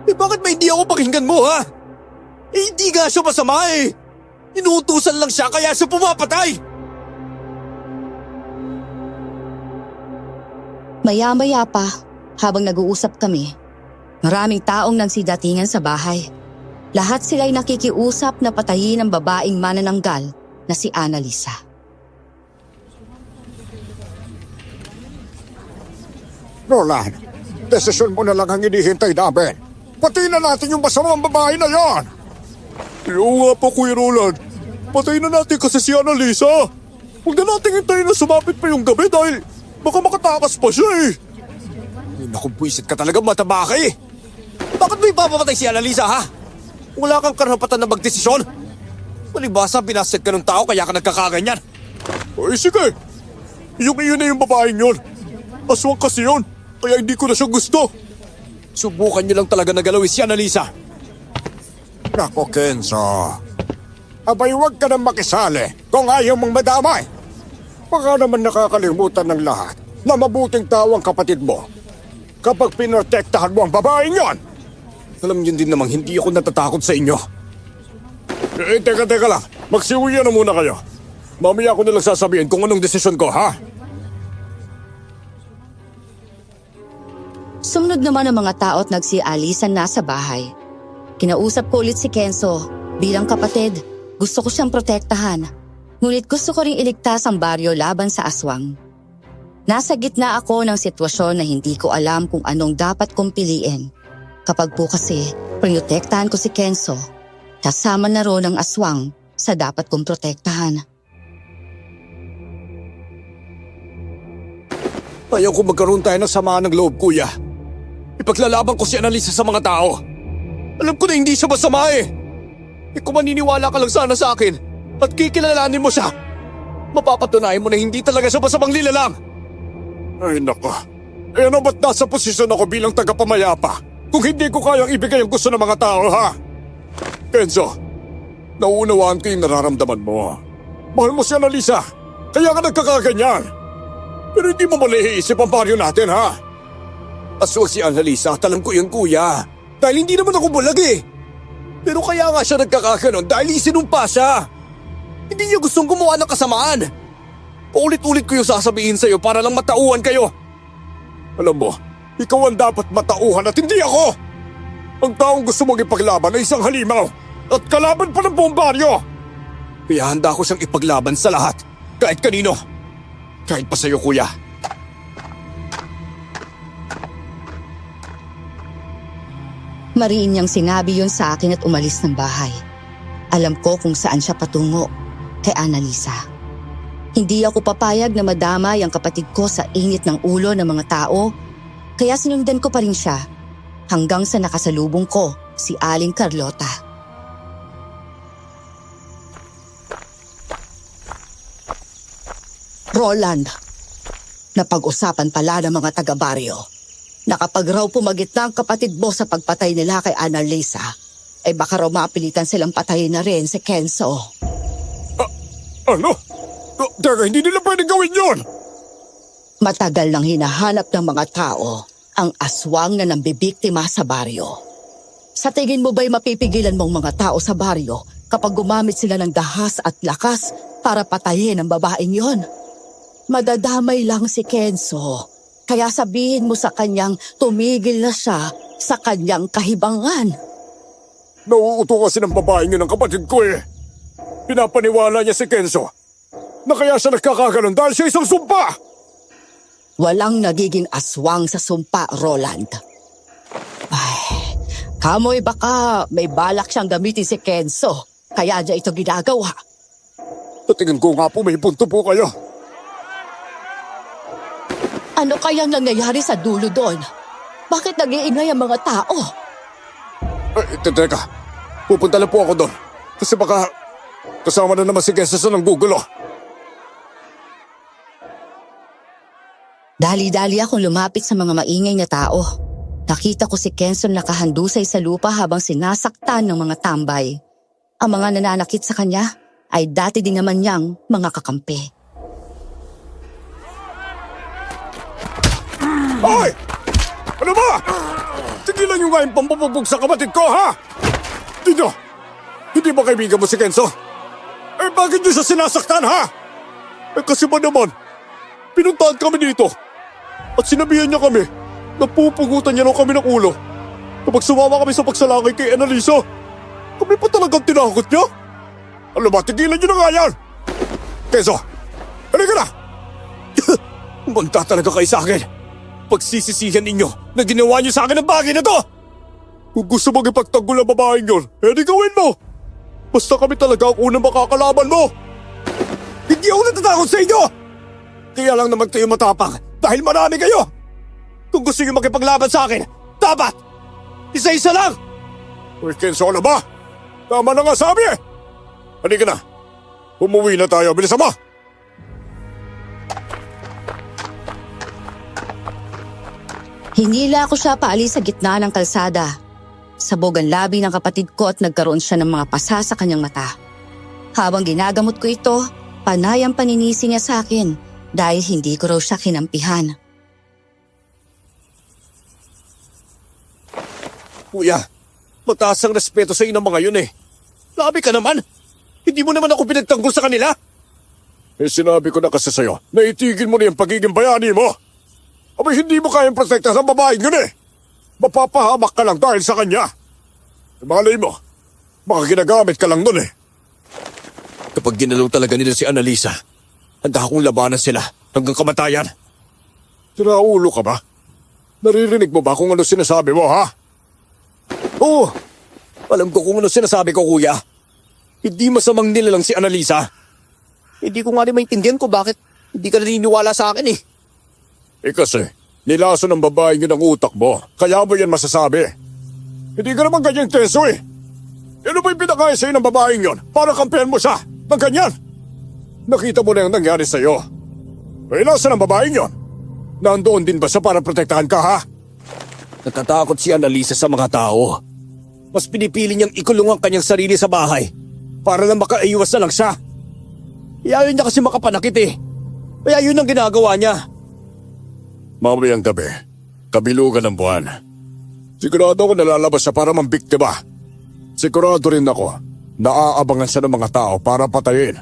Bakit ba hindi ako pakinggan mo, ha? Hindi nga siya masama eh. Inuutusan lang siya kaya siya pumapatay. Maya-maya pa, habang nag-uusap kami, maraming taong nagsidatingan sa bahay. Lahat sila'y nakikiusap na patayin ang babaeng manananggal na si Annalisa. Roland, desisyon mo na lang ang hinihintay namin. Patayin na natin yung masamang babae na yan! Oo nga po, Kuya Roland. Patayin na natin kasi si Annalisa. Huwag na natin hintayin na sumapit pa yung gabi dahil baka makatakas pa siya eh. Naku, buisit ka talaga, mataba ka eh. Bakit mo ipapamatay si Annalisa, ha? Wala kang karapatan na magdesisyon. Malibasa, binaset ka ng tao kaya ka nagkakaganyan. Ay sige, yung iyon na yung babaeng yun. Aswang kasi yun, kaya hindi ko na siya gusto. Subukan niyo lang talaga na galawin si Annalisa. Nako, Kenzo. Abay, huwag ka nang makisali kung ayaw mong madamay. Baka naman nakakalimutan ng lahat na mabuting tao ang kapatid mo kapag pinotektahan mo ang babaeng yon. Alam niyo din namang hindi ako natatakot sa inyo. Teka lang. Magsiuwi na muna kayo. Mamaya ko nalang sasabihin kung anong desisyon ko, ha? Sumunod naman ang mga tao at nagsialisan na sa bahay. Kinausap ko ulit si Kenzo. Bilang kapatid, gusto ko siyang protektahan. Ngunit gusto ko ring iligtas ang baryo laban sa aswang. Nasa gitna ako ng sitwasyon na hindi ko alam kung anong dapat kong piliin. Kapag po kasi, protektahan ko si Kenzo, kasama na ron ang aswang sa dapat kong protektahan. Ayaw ko magkaroon tayo ng samaan ng loob, kuya. Ipaglalaban ko si Annalisa sa mga tao. Alam ko na hindi siya masama eh. Kung maniniwala ka lang sana sa akin at kikilalanin mo siya, mapapatunayan mo na hindi talaga siya masamang nilalang. Ay nako. Ano ba't nasa posisyon ako bilang tagapamayapa kung hindi ko kayang ibigay ang gusto ng mga tao, ha? Kenzo, nauunawaan ko yung nararamdaman mo. Mahal mo si Annalisa, kaya ka nagkakaganyan. Pero hindi mo mali iisip ang baryo natin, ha? Aswang si Annalisa at alam ko yun, kuya. Dahil hindi naman ako bulag eh. Pero kaya nga siya nagkakaganon dahil isinumpa siya. Hindi niya gustong gumawa ng kasamaan. Paulit-ulit ko yung sasabihin sa'yo para lang matauhan kayo. Alam mo, ikaw ang dapat matauhan at hindi ako. Ang taong gusto mong ipaglaban ay isang halimaw at kalaban pa ng buong baryo. Kaya handa ko siyang ipaglaban sa lahat. Kahit kanino. Kahit pa sa'yo, kuya. Mariin niyang sinabi yun sa akin at umalis ng bahay. Alam ko kung saan siya patungo, kay Annalisa. Hindi ako papayag na madamay ang kapatid ko sa init ng ulo ng mga tao, kaya sinundan ko pa rin siya hanggang sa nakasalubong ko si Aling Carlota. Roland, napag-usapan pala ng mga taga-baryo na kapag raw pumagitna ang kapatid mo sa pagpatay nila kay Annalisa, ay baka raw mapilitan silang patayin na rin si Kenzo. Ano? Teka, hindi nila pwedeng gawin yun! Matagal nang hinahanap ng mga tao ang aswang na nambibiktima sa baryo. Sa tingin mo ba'y mapipigilan mong mga tao sa baryo kapag gumamit sila ng dahas at lakas para patayin ang babaeng yon. Madadamay lang si Kenzo. Kaya sabihin mo sa kanyang tumigil na siya sa kanyang kahibangan. Nauuto kasi ng babaeng yun ng kapatid ko eh. Pinapaniwala niya si Kenzo na kaya siya nagkakaganon dahil siya isang sumpa. Walang nagiging aswang sa sumpa, Roland. Ay, kamoy baka may balak siyang gamitin si Kenzo, kaya niya ito ginagawa. Sa tingin ko nga po may punto po kayo. Ano kayang nangyayari sa dulo doon? Bakit nag-iingay ang mga tao? Teka, pupunta lang po ako doon. Kasi baka kasama na naman si Kenzo sa nanggugulo. Dali-dali akong lumapit sa mga maingay na tao. Nakita ko si Kenson nakahandusay sa lupa habang sinasaktan ng mga tambay. Ang mga nananakit sa kanya ay dati din naman niyang mga kakampi. Hoy! Ano ba? Tigilan niyo nga yung pampapabog sa kapatid ko, ha? Dino, hindi ba kaibigan mo si Kenzo? Eh bakit niyo siya sinasaktan, ha? Eh kasi ba naman, pinuntahan kami dito at sinabihan niya kami na pupugutan niya lang kami ng ulo kapag sumama kami sa pagsalakay kay Annalisa. Kami pa talagang tinakot niya? Ano ba, tigilan niyo na nga yan! Kenzo, halika na! Magda talaga kayo sa akin. Pagsisisihan ninyo na ginawa niyo sa akin ang bagay na to! Kung gusto mong ipagtanggol ang babaeng yun, di gawin mo! Basta kami talaga ang unang makakalaban mo! Hindi ako natatakot sa inyo! Kaya lang naman kayo matapang dahil marami kayo! Kung gusto niyo makipaglaban sa akin, dapat! Isa-isa lang! Uy, Kenzo, ano ba? Tama na nga sabi eh! Halika na! Umuwi na tayo, bilisan mo! Hinila ko siya paalis sa gitna ng kalsada. Sabog ang labi ng kapatid ko at nagkaroon siya ng mga pasa sa kanyang mata. Habang ginagamot ko ito, panay ang paninisi niya sa akin dahil hindi ko raw siya kinampihan. Kuya, mataas ang respeto sa inang mga yun eh. Labi ka naman. Hindi mo naman ako pinagtanggol sa kanila. Eh sinabi ko na kasi sa'yo na itigil mo na yung pagiging bayani mo. Abay hindi mo kayang protekta sa babaeng yun eh. Mapapahamak ka lang dahil sa kanya. Malay mo, baka ginagamit ka lang nun eh. Kapag ginalaw talaga nila si Annalisa, handa akong labanan sila hanggang kamatayan. Sinaulo ka ba? Naririnig mo ba kung ano sinasabi mo, ha? Oo, alam ko kung ano sinasabi ko, kuya. Hindi masamang nilalang si Annalisa. Hindi ko nga rin maintindihan ko bakit hindi ka naniniwala sa akin eh. Eh kasi, nilaso ng babaeng yun ang utak mo, kaya mo yan masasabi. Hindi ka naman ganyan, Kenzo eh. Ano ba yung pinakaya sa'yo ng babaeng yun para kampihan mo siya ng ganyan? Nakita mo na yung nangyari sa'yo. Eh, nasa ng babaeng yun? Nandoon din ba siya para protektahan ka, ha? Natatakot si Annalisa sa mga tao. Mas pinipili niyang ikulong ang kanyang sarili sa bahay para lang makaiwas na lang siya. Ayaw niya kasi makapanakit eh. Kaya yun ang ginagawa niya. Mamayang gabi, kabilugan ng buwan. Sigurado ako nalalabas siya para mambiktima. Sigurado rin ako na aabangan siya ng mga tao para patayin.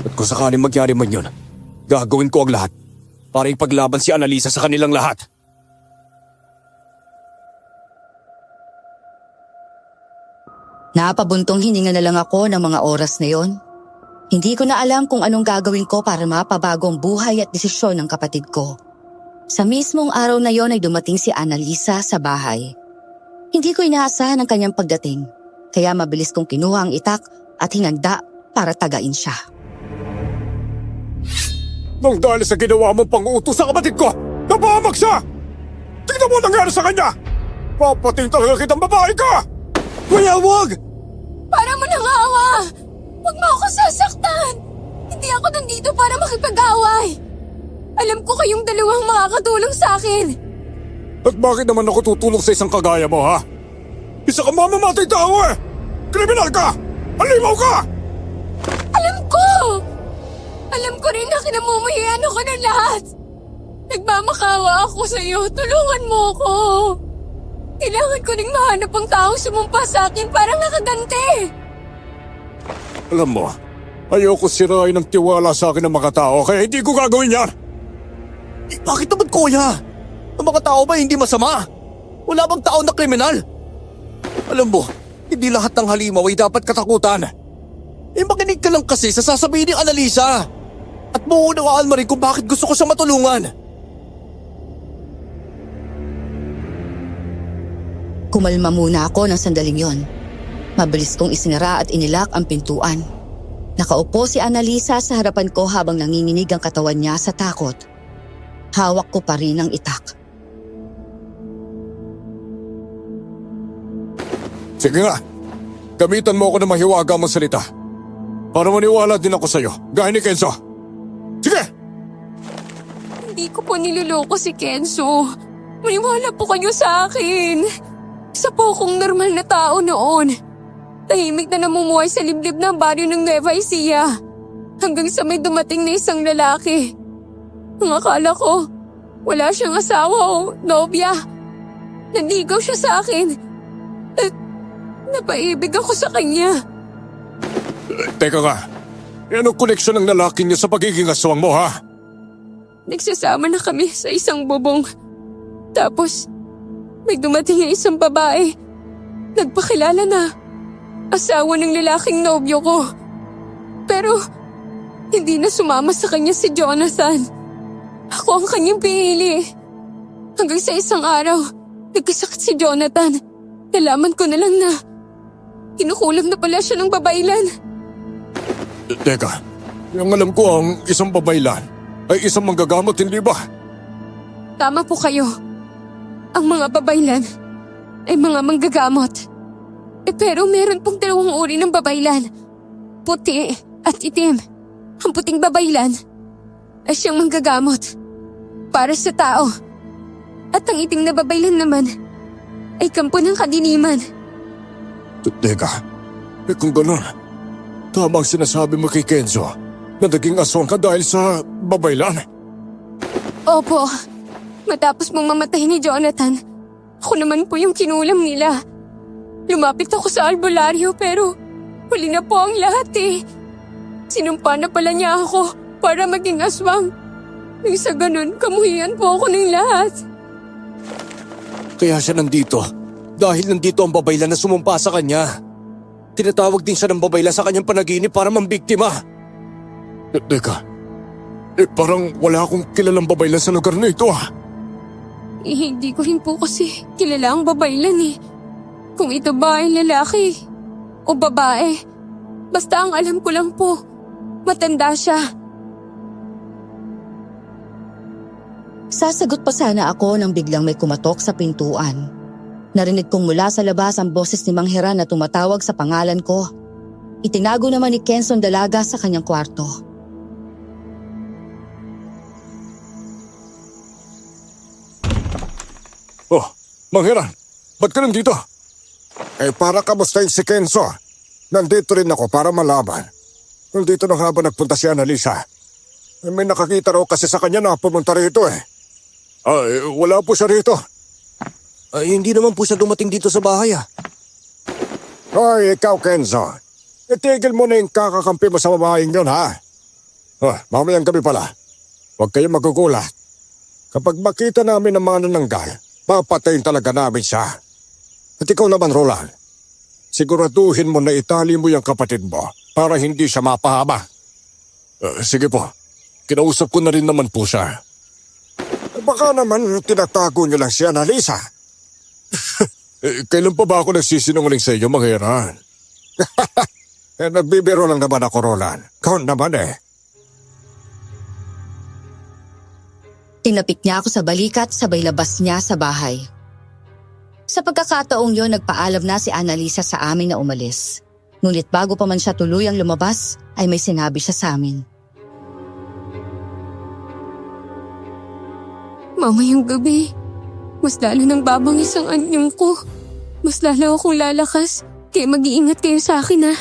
At kung sakaling magyari man yun, gagawin ko ang lahat para ipaglaban si Annalisa sa kanilang lahat. Napabuntong hininga na lang ako ng mga oras na yon. Hindi ko na alam kung anong gagawin ko para mapabago ang buhay at desisyon ng kapatid ko. Sa mismong araw na yon ay dumating si Annalisa sa bahay. Hindi ko inaasahan ang kanyang pagdating, kaya mabilis kong kinuha ang itak at hinanda para tagain siya. Nang dahil sa ginawa mong pang-utos sa kapatid ko, napahamak siya! Tignan mo ang nangyari sa kanya! Papating talaga kitang babae ka! Kuya, wag! Para mo nang awa! Huwag mo ako sasaktan! Hindi ako nandito para makipag-away! Alam ko kayong dalawang makakatulong sa akin! At bakit naman ako tutulong sa isang kagaya mo, ha? Isa ka mamamatay tao eh! Kriminal ka! Halimaw ka! Alam ko! Alam ko rin na kinamumuhian ako ng lahat! Nagmamakawa ako sa'yo. Tulungan mo ako! Kailangan ko ring mahanap ang taong sumumpa sa akin para nakaganti! Alam mo, Ayoko sirain ang tiwala sa akin ng mga tao kaya hindi ko gagawin yan. Bakit naman kuya? Ang mga tao ba hindi masama? Wala bang tao na kriminal? Alam mo, hindi lahat ng halimaw ay dapat katakutan. Makinig ka lang kasi sa sasabihin ni Annalisa. At mauunawaan mo rin kung bakit gusto ko siya matulungan. Kumalma muna ako ng sandaling yon. Mabilis kong isinara at inilak ang pintuan. Nakaupo si Annalisa sa harapan ko habang nanginginig ang katawan niya sa takot. Hawak ko pa rin ang itak. Sige nga, gamitan mo ako ng mahiwaga mong salita. Para maniwala din ako sa'yo, gaya ni Kenzo. Sige! Hindi ko po niloloko si Kenzo. Maniwala po kayo sa akin. Isa po akong normal na tao noon. Tahimik na namumuhay sa liblib ng baryo ng Nueva Ecija. Hanggang sa may dumating na isang lalaki. Ang akala ko, wala siyang asawa o nobya. Nanligaw siya sa akin. At napaibig ako sa kanya. Teka nga, anong koneksyon ng lalaki niya sa pagiging aswang mo ha? Nagsasama na kami sa isang bubong. Tapos, may dumating na isang babae. Nagpakilala na. Asawa ng lalaking nobyo ko. Pero, hindi na sumama sa kanya si Jonathan. Ako ang kanyang pinili. Hanggang sa isang araw, nagkasakit si Jonathan. Nalaman ko na lang na kinukulam na pala siya ng babaylan. Teka, yung alam ko ang isang babaylan ay isang manggagamot, hindi ba? Tama po kayo. Ang mga babaylan ay mga manggagamot. Pero meron pong dalawang uri ng babaylan. Puti at itim. Ang puting babaylan ay siyang manggagamot para sa tao. At ang itim na babaylan naman ay kampo ng kadiliman. Teka, kung gano'n, tama ang sinasabi mo kay Kenzo na naging aswang ka dahil sa babaylan. Opo. Matapos mong mamatay ni Jonathan, ako naman po yung kinulam nila. Lumapit ako sa albularyo pero huli na po ang lahat eh. Sinumpa na pala niya ako para maging aswang. Nang sa ganun, kamuhian po ako ng lahat. Kaya siya nandito. Dahil nandito ang babaylan na sumumpa sa kanya. Tinatawag din siya ng babaylan sa kanyang panaginip para mambiktima. Teka, parang wala akong kilalang babaylan sa lugar na ito ah. Hindi ko rin po kasi kilala ang babaylan eh. Kung ito ba ay lalaki o babae. Basta ang alam ko lang po, matanda siya. Sasagot pa sana ako nang biglang may kumatok sa pintuan. Narinig kong mula sa labas ang boses ni Mang Hiran na tumatawag sa pangalan ko. Itinago naman ni Kenzo ang dalaga sa kanyang kwarto. Oh, Mang Hiran, ba't ka nandito? Para kamustahin si Kenzo. Nandito rin ako para malaban. Nandito na habang nagpunta si Annalisa. May nakakita raw kasi sa kanya na pumunta rito eh. Wala po siya rito. Hindi naman po siya dumating dito sa bahay ah. Hoy, ikaw Kenzo. Itigil mo na yung kakakampi mo sa babaeng yun ha. Mamayang gabi pala. Huwag kayong magugulat. Kapag makita namin ang mga nananggal, papatayin talaga namin siya. At ikaw naman, Roland, siguraduhin mo na itali mo yung kapatid mo para hindi siya mapahama. Sige po, kinausap ko na rin naman po siya. Baka naman tinatago niyo lang si Annalisa. Kailan pa ba ako nagsisinungaling sa iyo, Mang Hiran? Nagbibiro lang naman ako, Roland. Ikaw naman eh. Tinapik niya ako sa balikat sabay labas niya sa bahay. Sa pagkakataong yon, nagpaalam na si Annalisa sa amin na umalis. Ngunit bago pa man siya tuluyang lumabas, ay may sinabi siya sa amin. Mamayang gabi, mas lalo nang babangis ang anyong ko. Mas lalo akong lalakas, kaya mag-iingat kayo sa akin ha.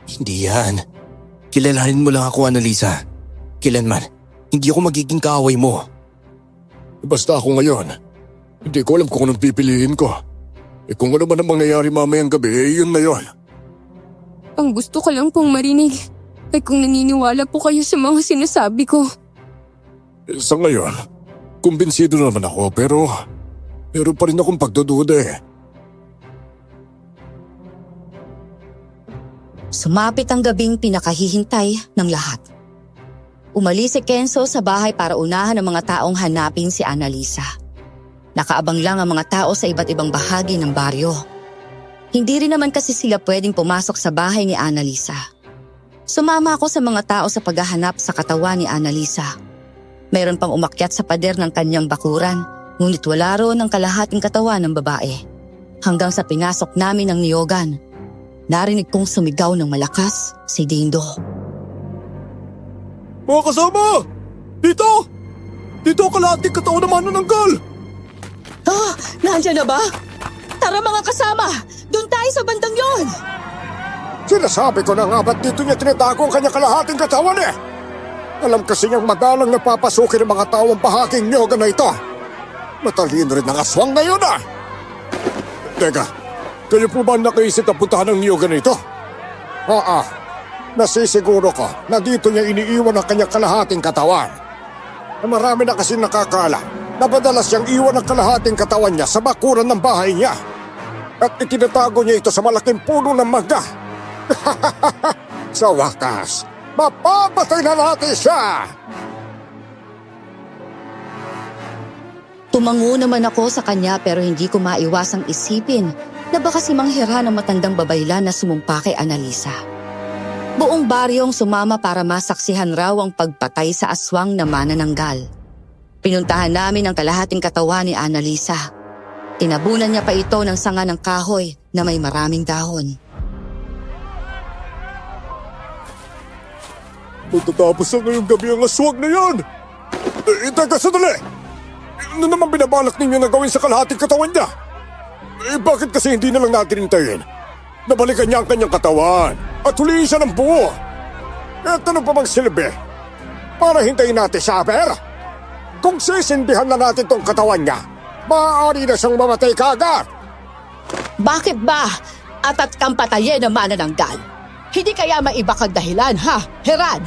Hindi yan. Kilalanin mo lang ako, Annalisa. Kailanman, hindi ako magiging kaaway mo. Basta ako ngayon, hindi ko alam kung anong pipiliin ko. Kung ano man ang mangyayari mamayang gabi, yun na yun. Ang gusto ko lang pong marinig ay kung naniniwala po kayo sa mga sinasabi ko. Sa ngayon, kumbinsido naman ako pero meron pa rin akong pagdududa eh. Sumapit ang gabing pinakahihintay ng lahat. Umalis si Kenzo sa bahay para unahan ang mga taong hanapin si Annalisa. Nakaabang lang ang mga tao sa iba't ibang bahagi ng baryo. Hindi rin naman kasi sila pwedeng pumasok sa bahay ni Annalisa. Sumama ako sa mga tao sa paghahanap sa katawan ni Annalisa. Mayroon pang umakyat sa pader ng kanyang bakuran, ngunit wala roon ang kalahating katawan ng babae. Hanggang sa pinasok namin ang niyogan, narinig kong sumigaw ng malakas si Dindo. Mga kasama! Dito! Dito ang kalahating katawan ng manananggal! Ah, nandiyan na ba? Tara mga kasama, doon tayo sa bandang yon. Sinasabi ko na nga ba't dito niya tinatago ang kanyang kalahating katawan eh? Alam kasi niyang madalang napapasukin ng mga tao ang bahaging niyoga na ito. Matalino rin ang aswang na yun ah! Teka, kayo po ba nakaisip na puntahan ng niyoga na ito? Oo, nasisiguro ko na dito niya iniiwan ang kanyang kalahating katawan. Marami na kasi nakakaalam na madalas siyang iwan ang kalahating katawan niya sa bakuran ng bahay niya. At itinatago niya ito sa malaking puno ng mangga. Sa wakas, mapapatay na natin siya! Tumango naman ako sa kanya pero hindi ko maiwasang isipin na baka si Mang Hiran ang matandang babaylan na sumumpa kay Annalisa. Buong baryong sumama para masaksihan raw ang pagpatay sa aswang na manananggal. Pinuntahan namin ang kalahating katawan ni Annalisa. Tinabunan niya pa ito ng sanga ng kahoy na may maraming dahon. Matatapos na ngayong gabi ang aswang na yan! Teka, sandali! Ano naman binabalak ninyo na gawin sa kalahating katawan niya? Bakit kasi hindi na lang natin hintayin? Nabalikan niya ang kanyang katawan at huliin siya ng buo. At ano pa bang silbi? Para hintayin natin siya, Ber? Kung sisindihan na natin tong katawan niya, maaari na siyang mamatay kaagad. Bakit ba atat kang patayin ng manananggal? Hindi kaya maiba kang dahilan, ha, Hiran?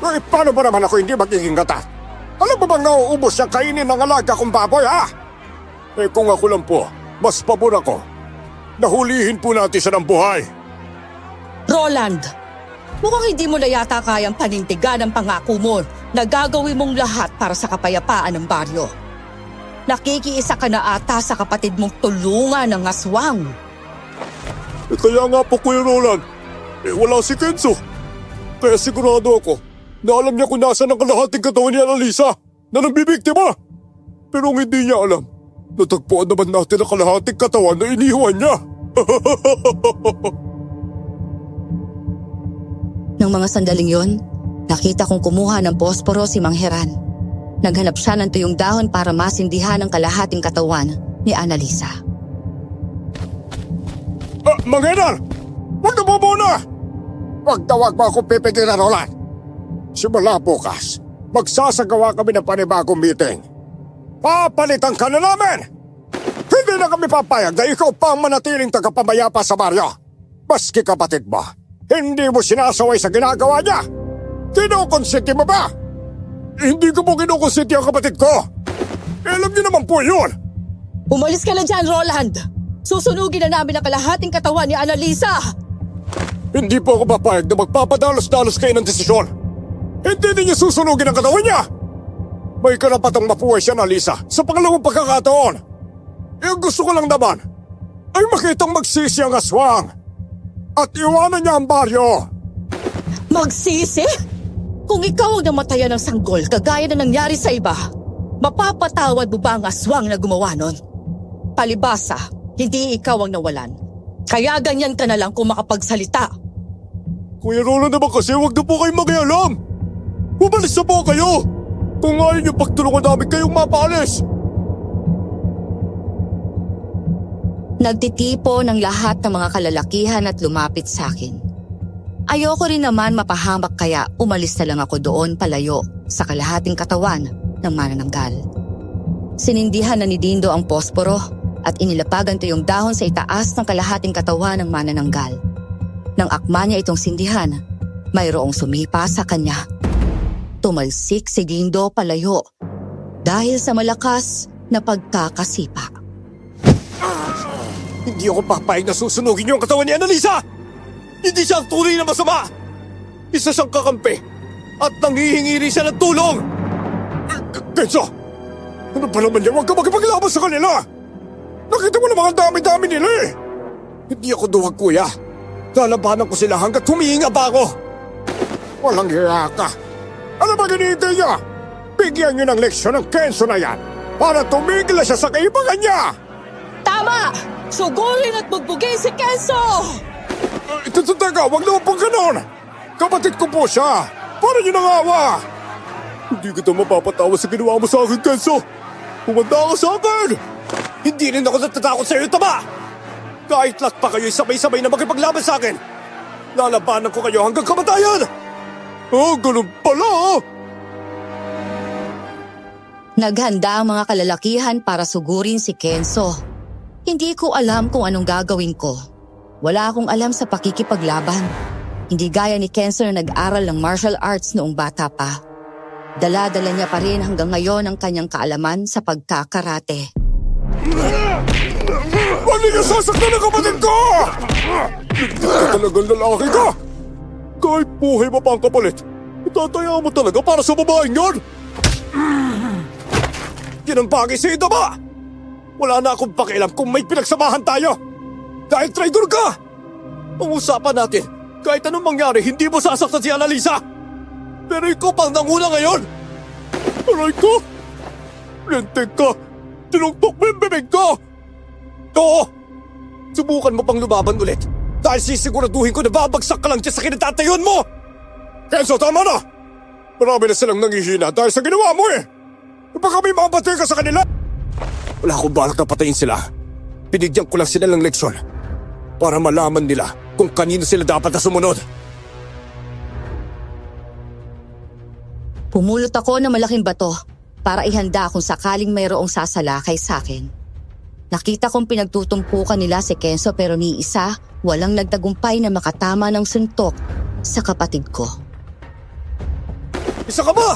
Paano ba naman ako hindi magiging gatat? Alam mo bang nauubos siyang kainin ng alaga kong baboy, ha? Kung ako lang po, mas pabor ako. Nahulihin po natin siya ng buhay. Roland, mukhang hindi mo na yata kayang panindigan ang pangako mo na gagawin mong lahat para sa kapayapaan ng baryo. Nakikiisa ka na ata sa kapatid mong tulungan ng aswang. Kaya nga po, Kuya Roland, wala si Kenzo. Kaya sigurado ako na alam niya kung nasa ng kalahating katawan ni Annalisa na nabibiktima. Pero ang hindi niya alam, natagpuan naman natin ang kalahating katawan na iniwan niya. Nang mga sandaling yon, nakita kong kumuha ng posporo si Mang Hiran. Naghanap siya ng tuyong dahon para masindihan ang kalahating katawan ni Annalisa. Mang Hiran! Huwag na po muna! Huwag na huwag mo akong pipigilan, Roland. Simula bukas, magsasagawa kami ng panibagong meeting. Papalitan ka na namin! Hindi na kami papayag na ikaw pa ang manatiling tagapamayapa sa baryo. Maski kapatid mo, hindi mo sinasaway sa ginagawa niya. Kinukonsenti mo ba? Hindi ko po kinukonsenti ang kapatid ko. Alam niyo naman po yun. Umalis ka na dyan, Roland! Susunugin na namin ang kalahating katawan ni Annalisa! Hindi po ako papayag na magpapadalos-dalos kayo ng desisyon. Hindi din niya susunugin ang katawan niya. May karapatang mapuhay si Annalisa sa pangalawang pagkakataon. Ang gusto ko lang naman ay makitang magsisi ang aswang at iwanan niya ang baryo. Magsisi? Kung ikaw ang namatayan ng sanggol kagaya na nangyari sa iba, mapapatawad mo ba ang aswang na gumawa nun? Palibasa, hindi ikaw ang nawalan. Kaya ganyan ka na lang kung makapagsalita. Kuya Roland naman kasi huwag na po kayong makialam. Umalis na po kayo. Kung ayaw niyo pagtulungan namin kayong mapaalis. Nagtitipo ng lahat ng mga kalalakihan at lumapit sa akin. Ayoko rin naman mapahamak kaya umalis na lang ako doon palayo sa kalahating katawan ng manananggal. Sinindihan na ni Dindo ang posporo at inilapagan to yung dahon sa itaas ng kalahating katawan ng manananggal. Nang akma niya itong sindihan, mayroong sumipa sa kanya. Tumalsik si Dindo palayo dahil sa malakas na pagkakasipa. Hindi ako papayag na susunugin yung katawan ni Annalisa! Hindi siya ang tunay na masama! Isa siyang kakampi at nanghihingi rin siya ng tulong! Kenzo! Ano ba naman yan? Huwag ka makipaglaban sa kanila! Nakita mo na mga dami-dami nila eh! Hindi ako duwag, kuya. Lalabanan ko sila hanggat humihinga ba ako! Walang hiya ka! Ano ba ginihintay niya? Bigyan niyo ng leksyon ng Kenzo na yan para tumigil na siya sa kaibangan niya! Tama! Sugurin at bugbugin si Kenzo! Teka, wag naman pong ganon! Kapatid ko po siya! Para niyo nang awa! Hindi kita mapapatawa sa ginawa mo sa akin, Kenzo! Kumanda ka sa akin! Hindi rin ako natatakot sa iyo, tama! Kahit lahat pa kayo'y sabay-sabay na makipaglaban sa akin, lalabanan ko kayo hanggang kamatayan! Oh, ganun pala! Naghanda ang mga kalalakihan para sugurin si Kenzo. Hindi ko alam kung anong gagawin ko. Wala akong alam sa pakikipaglaban. Hindi gaya ni Kenzo na nag-aral ng martial arts noong bata pa. Dala-dala niya pa rin hanggang ngayon ang kanyang kaalaman sa pagkakarate. Ano niya sasaktan ng kapatid ko? Hindi ka talagang lalaki ka! Kahit buhay mo pa ang kapalit, itataya mo talaga para sa babaeng yan? Yan ang bagay sa ito ba? Wala na akong pakialam kung may pinagsamahan tayo. Dahil traitor ka! Ang usapan natin, kahit anong mangyari, hindi mo sasaktan si Annalisa. Pero ikaw pang nanguna ngayon. Aray ko! Lintik ka! Tinuktok mo yung bibig ko! Oo! Subukan mo pang lumaban ulit. Dahil sisiguraduhin ko na babagsak ka lang dyan sa kinatatayon mo! Kenzo, tama na! Marami na silang nangihina dahil sa ginawa mo eh! Baka may makapatay ka sa kanila! Wala akong balak na patayin sila. Binigyan ko lang sila ng leksyon para malaman nila kung kanino sila dapat na sumunod. Pumulot ako ng malaking bato para ihanda kung sakaling mayroong sasalakay sa akin. Nakita kong pinagtutumpukan nila si Kenzo pero ni isa walang nagtagumpay na makatama ng suntok sa kapatid ko. Isa ka ba?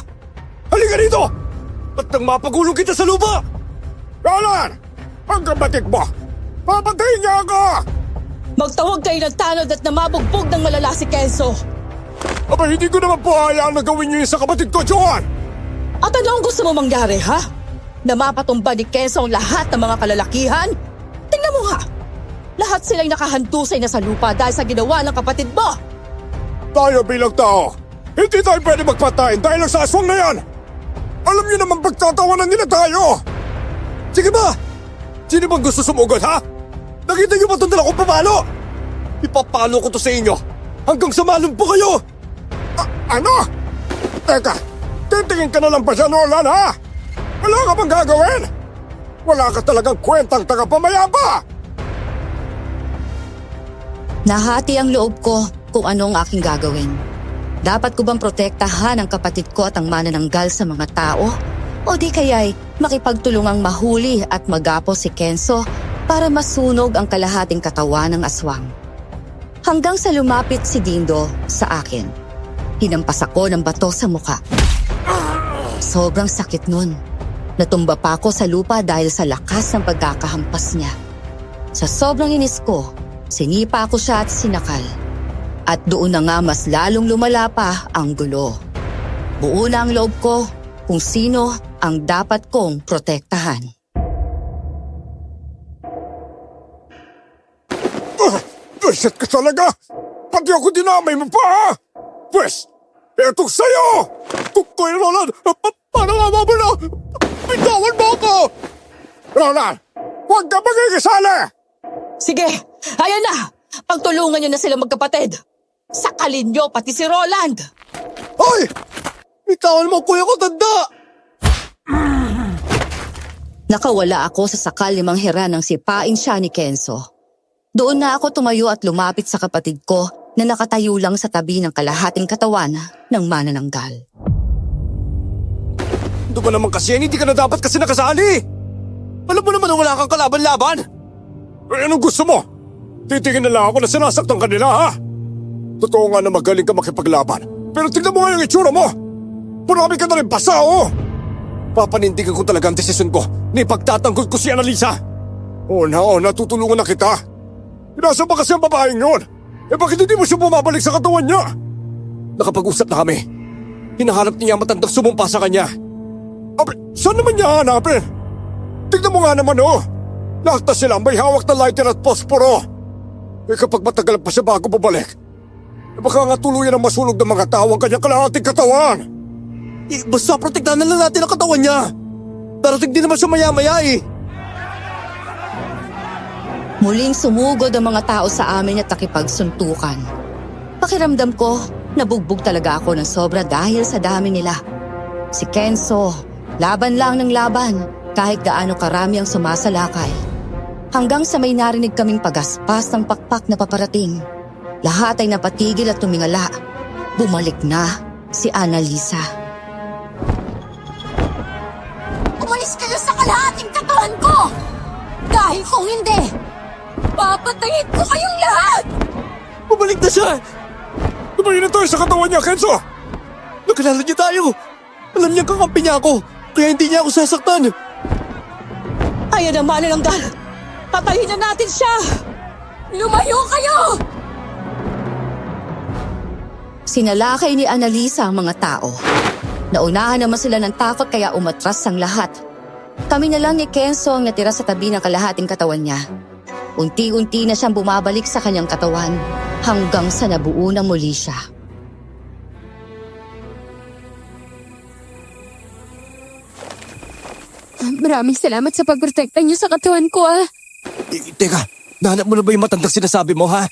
Halika dito! At nang mapagulong kita sa lupa! Kalan! Ang kapatid mo! Papatayin niya ako! Magtawag kayo ng tanod at namabugbog ng malala si Kenzo. Aba, hindi ko naman po hayaan na gawin niyo yun sa kapatid ko, Johan! At ano ang gusto mo mangyari, ha? Na mapatumba ni Kenzo ang lahat ng mga kalalakihan? Tingnan mo nga! Lahat sila'y nakahandusay na sa lupa dahil sa ginawa ng kapatid mo! Tayo bilang tao, hindi tayo pwede magpatayin dahil lang sa aswang na yan! Alam niyo naman pagtatawanan nila tayo! Sige ba? Sino bang gusto sumugod, ha? Nakita niyo ba ito nila kung papalo? Ipapalo ko to sa inyo hanggang sa malumpo kayo! Ano? Teka, titingin ka na lang ba siya, Nolan, ha? Wala ka bang gagawin? Wala ka talagang kwentang tagapamayapa! Nahati ang loob ko kung ano ang aking gagawin. Dapat ko bang protektahan ang kapatid ko at ang manananggal sa mga tao? O di kaya'y makipagtulungang mahuli at magapos si Kenzo para masunog ang kalahating katawan ng aswang. Hanggang sa lumapit si Dindo sa akin. Hinampas ako ng bato sa muka. Sobrang sakit nun. Natumba pa ako sa lupa dahil sa lakas ng pagkakahampas niya. Sa sobrang inis ko, sinipa ako siya at sinakal. At doon na nga mas lalong lumala pa ang gulo. Buo na ang loob ko kung sino ang dapat kong protektahan. Buisit ka talaga! Pati ako dinamay mo pa, ha? Pwes, etong sa'yo! Tukoy, Roland! Paano nga mo na? Bitawan mo ako! Roland, huwag ka magkikisali! Sige, ayan na! Pagtulungan niyo na sila magkapatid! Sakalin niyo pati si Roland! Hoy! Bitawan mo, kuya ko, tanda! Nakawala ako sa sakal ni Mang Hiran nang sipain siya ni Kenzo. Doon na ako tumayo at lumapit sa kapatid ko na nakatayo lang sa tabi ng kalahating katawan ng manananggal. Ito ba naman kasi hindi ka na dapat kasi nakasali? Alam mo naman na wala kang kalaban-laban. Eh, anong gusto mo? Titingin na lang ako na sinasaktan kanila, ha? Totoo nga na magaling ka makipaglaban. Pero tignan mo nga yung itsura mo! Marami ka na rin basa, oh! Papanindigan ko talaga ang desisyon ko na ipagtatanggol ko si Annalisa. Oo, natutulungan na kita. Nasa ba kasi ang babaeng yun? Bakit hindi mo siya bumabalik sa katawan niya? Nakapag-usap na kami. Hinahanap niya matandang sumumpa sa kanya. Saan naman niya hanapin? Tignan mo nga naman, oh! Lahat na sila may hawak na lighter at posporo. Kapag matagal pa siya bago babalik, baka nga tuluyan ang masunog ng mga tao ang kanyang kalahating katawan. Basta protektahan na lang natin ang katawan niya. Darating din naman siya maya-maya eh. Muling sumugod ang mga tao sa amin at nakipagsuntukan. Pakiramdam ko, nabugbog talaga ako ng sobra dahil sa dami nila. Si Kenzo, laban lang ng laban kahit gaano karami ang sumasalakay. Hanggang sa may narinig kaming pagaspas ng pakpak na paparating. Lahat ay napatigil at tumingala. Bumalik na si Annalisa. Umalis kayo sa kalahating katawan ko! Dahil kung hindi, papatayin ko kayong lahat! Bumalik na siya! Tumayin na tayo sa katawan niya, Kenzo! Nakilala niya tayo! Alam niya kakampi niya ako, kaya hindi niya ako sasaktan. Ayan ang manananggal! Patayin na natin siya! Lumayo kayo! Sinalakay ni Annalisa ang mga tao. Naunahan naman sila ng takot kaya umatras ang lahat. Kami na lang ni Kenzo ang natira sa tabi ng kalahating katawan niya. Unti-unti na siyang bumabalik sa kanyang katawan hanggang sa nabuo na muli siya. Maraming salamat sa pagprotekta niyo sa katawan ko, ah. Teka, nahanap mo na ba yung matandang sinasabi mo, ha?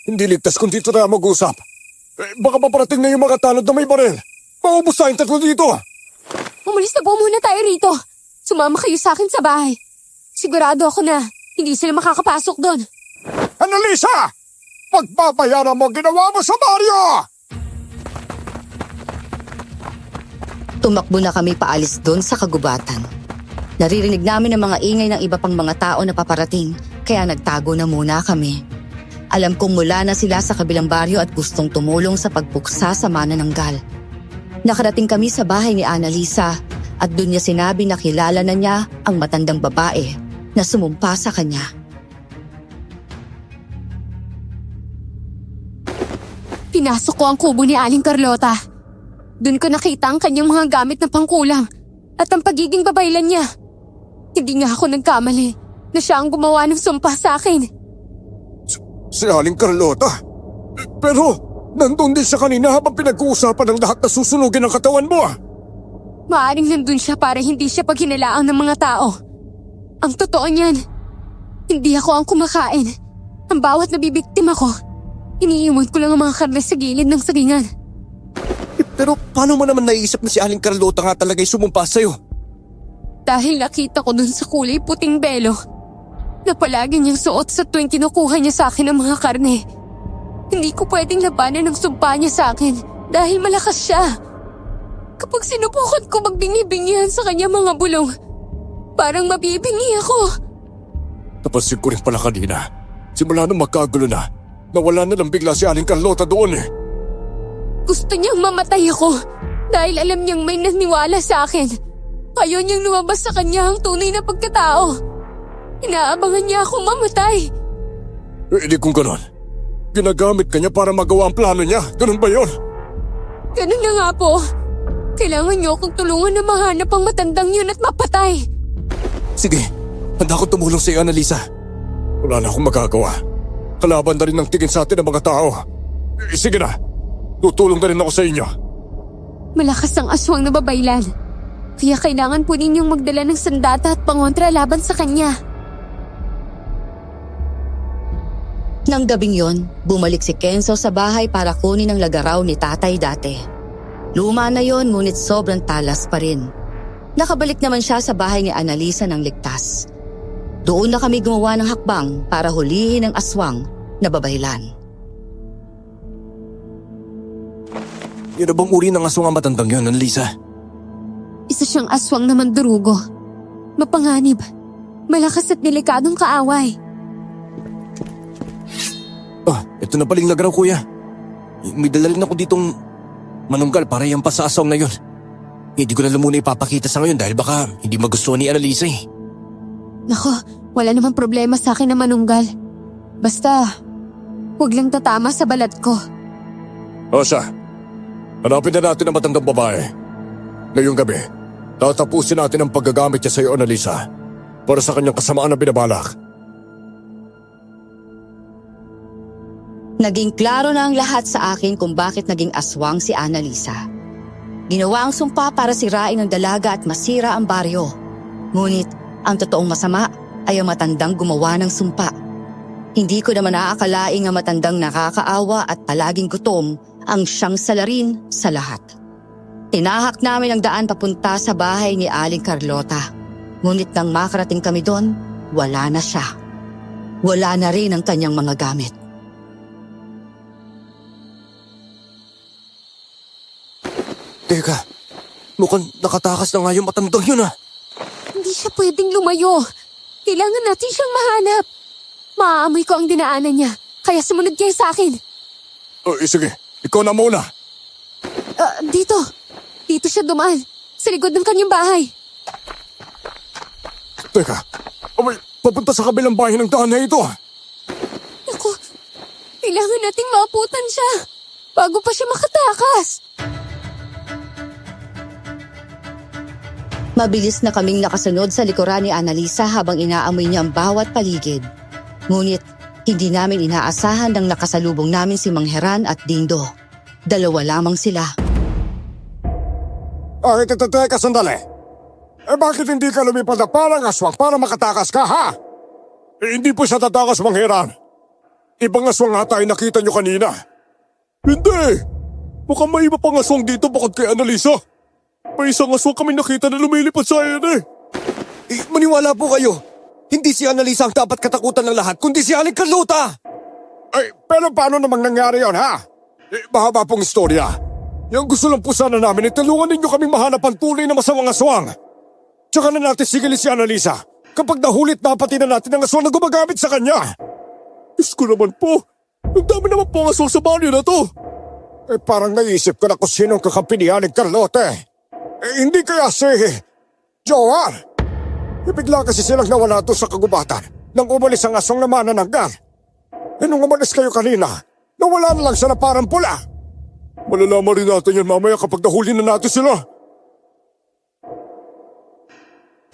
Hindi ligtas kung dito na mag-usap. Baka paparating na yung mga tanod na may baril. Maubos tayong tatlo dito. Umalis na po muna tayo rito. Sumama kayo sa akin sa bahay. Sigurado ako na hindi sila makakapasok doon. Annalisa! Pagbabayaran mo ang ginawa mo sa Mario! Tumakbo na kami paalis doon sa kagubatan. Naririnig namin ang mga ingay ng iba pang mga tao na paparating, kaya nagtago na muna kami. Alam kong mula na sila sa kabilang baryo at gustong tumulong sa pagpuksa sa manananggal. Nakarating kami sa bahay ni Annalisa at doon niya sinabi na kilala na niya ang matandang babae na sumumpa sa kanya. Pinasok ko ang kubo ni Aling Carlota. Doon ko nakita ang kanyang mga gamit na pangkulang at ang pagiging babaylan niya. Hindi nga ako nagkamali na siya ang gumawa ng sumpa sa akin. Si Aling Carlota? Pero nandun din siya kanina habang pinag-uusapan ng lahat na susunugin ang katawan mo. Maaring nandun siya para hindi siya paghinilaang ng mga tao. Ang totoo niyan, hindi ako ang kumakain. Ang bawat nabibiktima ko, iniiwan ko lang ang mga karne sa gilid ng sagingan. Pero paano mo naman naiisip na si Aling Carlota nga talaga yung sumumpa sa'yo? Dahil nakita ko dun sa kulay puting belo na palagi niyang suot sa tuwing kinukuha niya sa akin ang mga karne. Hindi ko pwedeng labanan ang sumpa niya sa akin dahil malakas siya. Kapag sinubukan ko magbingi-bingihan sa kanya mga bulong, parang mabibingi ako. Napansin ko rin pala kanina. Simula nung magkagulo na, nawala na lang bigla si Aling Carlota doon eh. Gusto niyang mamatay ako dahil alam niyang may naniwala sa akin. Ayaw niyang lumabas sa kanya ang tunay na pagkatao. Inaabangan niya akong mamatay. Hindi kung ganon. Ginagamit ka niya para magawa ang plano niya. Ganon ba yun? Ganun na nga po. Kailangan niyo akong tulungan na mahanap ang matandang yun at mapatay. Sige, handa akong tumulong sa iyo, Annalisa. Wala na akong magagawa. Kalaban na rin ng tingin sa atin ng mga tao. Sige na. Tutulong na rin ako sa inyo. Malakas ang aswang na babaylan. Kaya kailangan po ninyong magdala ng sandata at pangontra laban sa kanya. Nang gabing yon, bumalik si Kenzo sa bahay para kunin ang lagaraw ni tatay dati. Luma na yon ngunit sobrang talas pa rin. Nakabalik naman siya sa bahay ni Annalisa ng ligtas. Doon na kami gumawa ng hakbang para hulihin ang aswang na babaylan. Yun na bang uri ng aswang ang matandang yun, Annalisa? Isa siyang aswang na mandurugo. Mapanganib. Malakas at delikadong kaaway. Ito na paling lagaraw, kuya. May dala rin ako ditong manunggal para yung pasasawang na yun. Hindi ko na lang muna ipapakita sa ngayon dahil baka hindi magustuhan ni Annalisa eh. Nako, wala namang problema sa akin na manunggal. Basta, huwag lang tatama sa balat ko. Rosa, hanapin na natin ang matandang babae. Ngayong gabi, tatapusin natin ang paggagamit niya sa iyo, Annalisa, para sa kanyang kasamaan na binabalak. Naging klaro na ang lahat sa akin kung bakit naging aswang si Annalisa. Ginawa ang sumpa para sirain ang dalaga at masira ang baryo. Ngunit, ang totoong masama ay ang matandang gumawa ng sumpa. Hindi ko naman aakalaing ang matandang nakakaawa at palaging gutom ang siyang salarin sa lahat. Tinahak namin ang daan papunta sa bahay ni Aling Carlota. Ngunit nang makarating kami doon, wala na siya. Wala na rin ang kanyang mga gamit. Teka, mukhang nakatakas na nga yung matandang yun ah. Hindi siya pwedeng lumayo. Kailangan natin siyang mahanap. Maaamoy ko ang dinaanan niya, kaya sumunod kayo sa akin. Sige, ikaw na muna. Dito. Dito siya dumaan. Sa likod ng kanyang bahay. Teka, papunta sa kabilang bahay ng daan na ito. Naku, kailangan nating maaputan siya bago pa siya makatakas. Mabilis na kaming nakasunod sa likuran ni Annalisa habang inaamoy niya ang bawat paligid. Ngunit, hindi namin inaasahan nang nakasalubong namin si Mang Heran at Dindo. Dalawa lamang sila. Teka sandali. Bakit hindi ka lumipad na parang aswang para makatakas ka, ha? Hindi po siya tatakas, Mang Heran. Ibang aswang nga tayo nakita niyo kanina. Hindi! Mukhang may iba pang aswang dito bukod kay Annalisa. May isang aswang kami nakita na lumilipad sa ayan eh. Maniwala po kayo. Hindi si Annalisa ang dapat katakutan ng lahat, kundi si Aling Carlota. Pero paano namang nangyari yon, ha? Mahaba pong istorya. Yung gusto lang po sana namin, tulungan ninyo kaming mahanap ang tunay na masamang aswang. Tsaka na natin sigilin si Annalisa kapag nahulit na pati na natin ang aswang na gumagamit sa kanya. Diyos ko naman po, ang dami naman po ang aswang sa banyo na to. Parang naisip ko na kung sinong kakampi ni Aling Carlota. Hindi kaya si Joan. Bigla kasi silang nawala to sa kagubatan nang umalis ang aswang na manananggal. Nung umalis kayo kanina, nawala na lang siya na parang pula. Malalaman rin natin yan mamaya kapag nahuli na natin sila.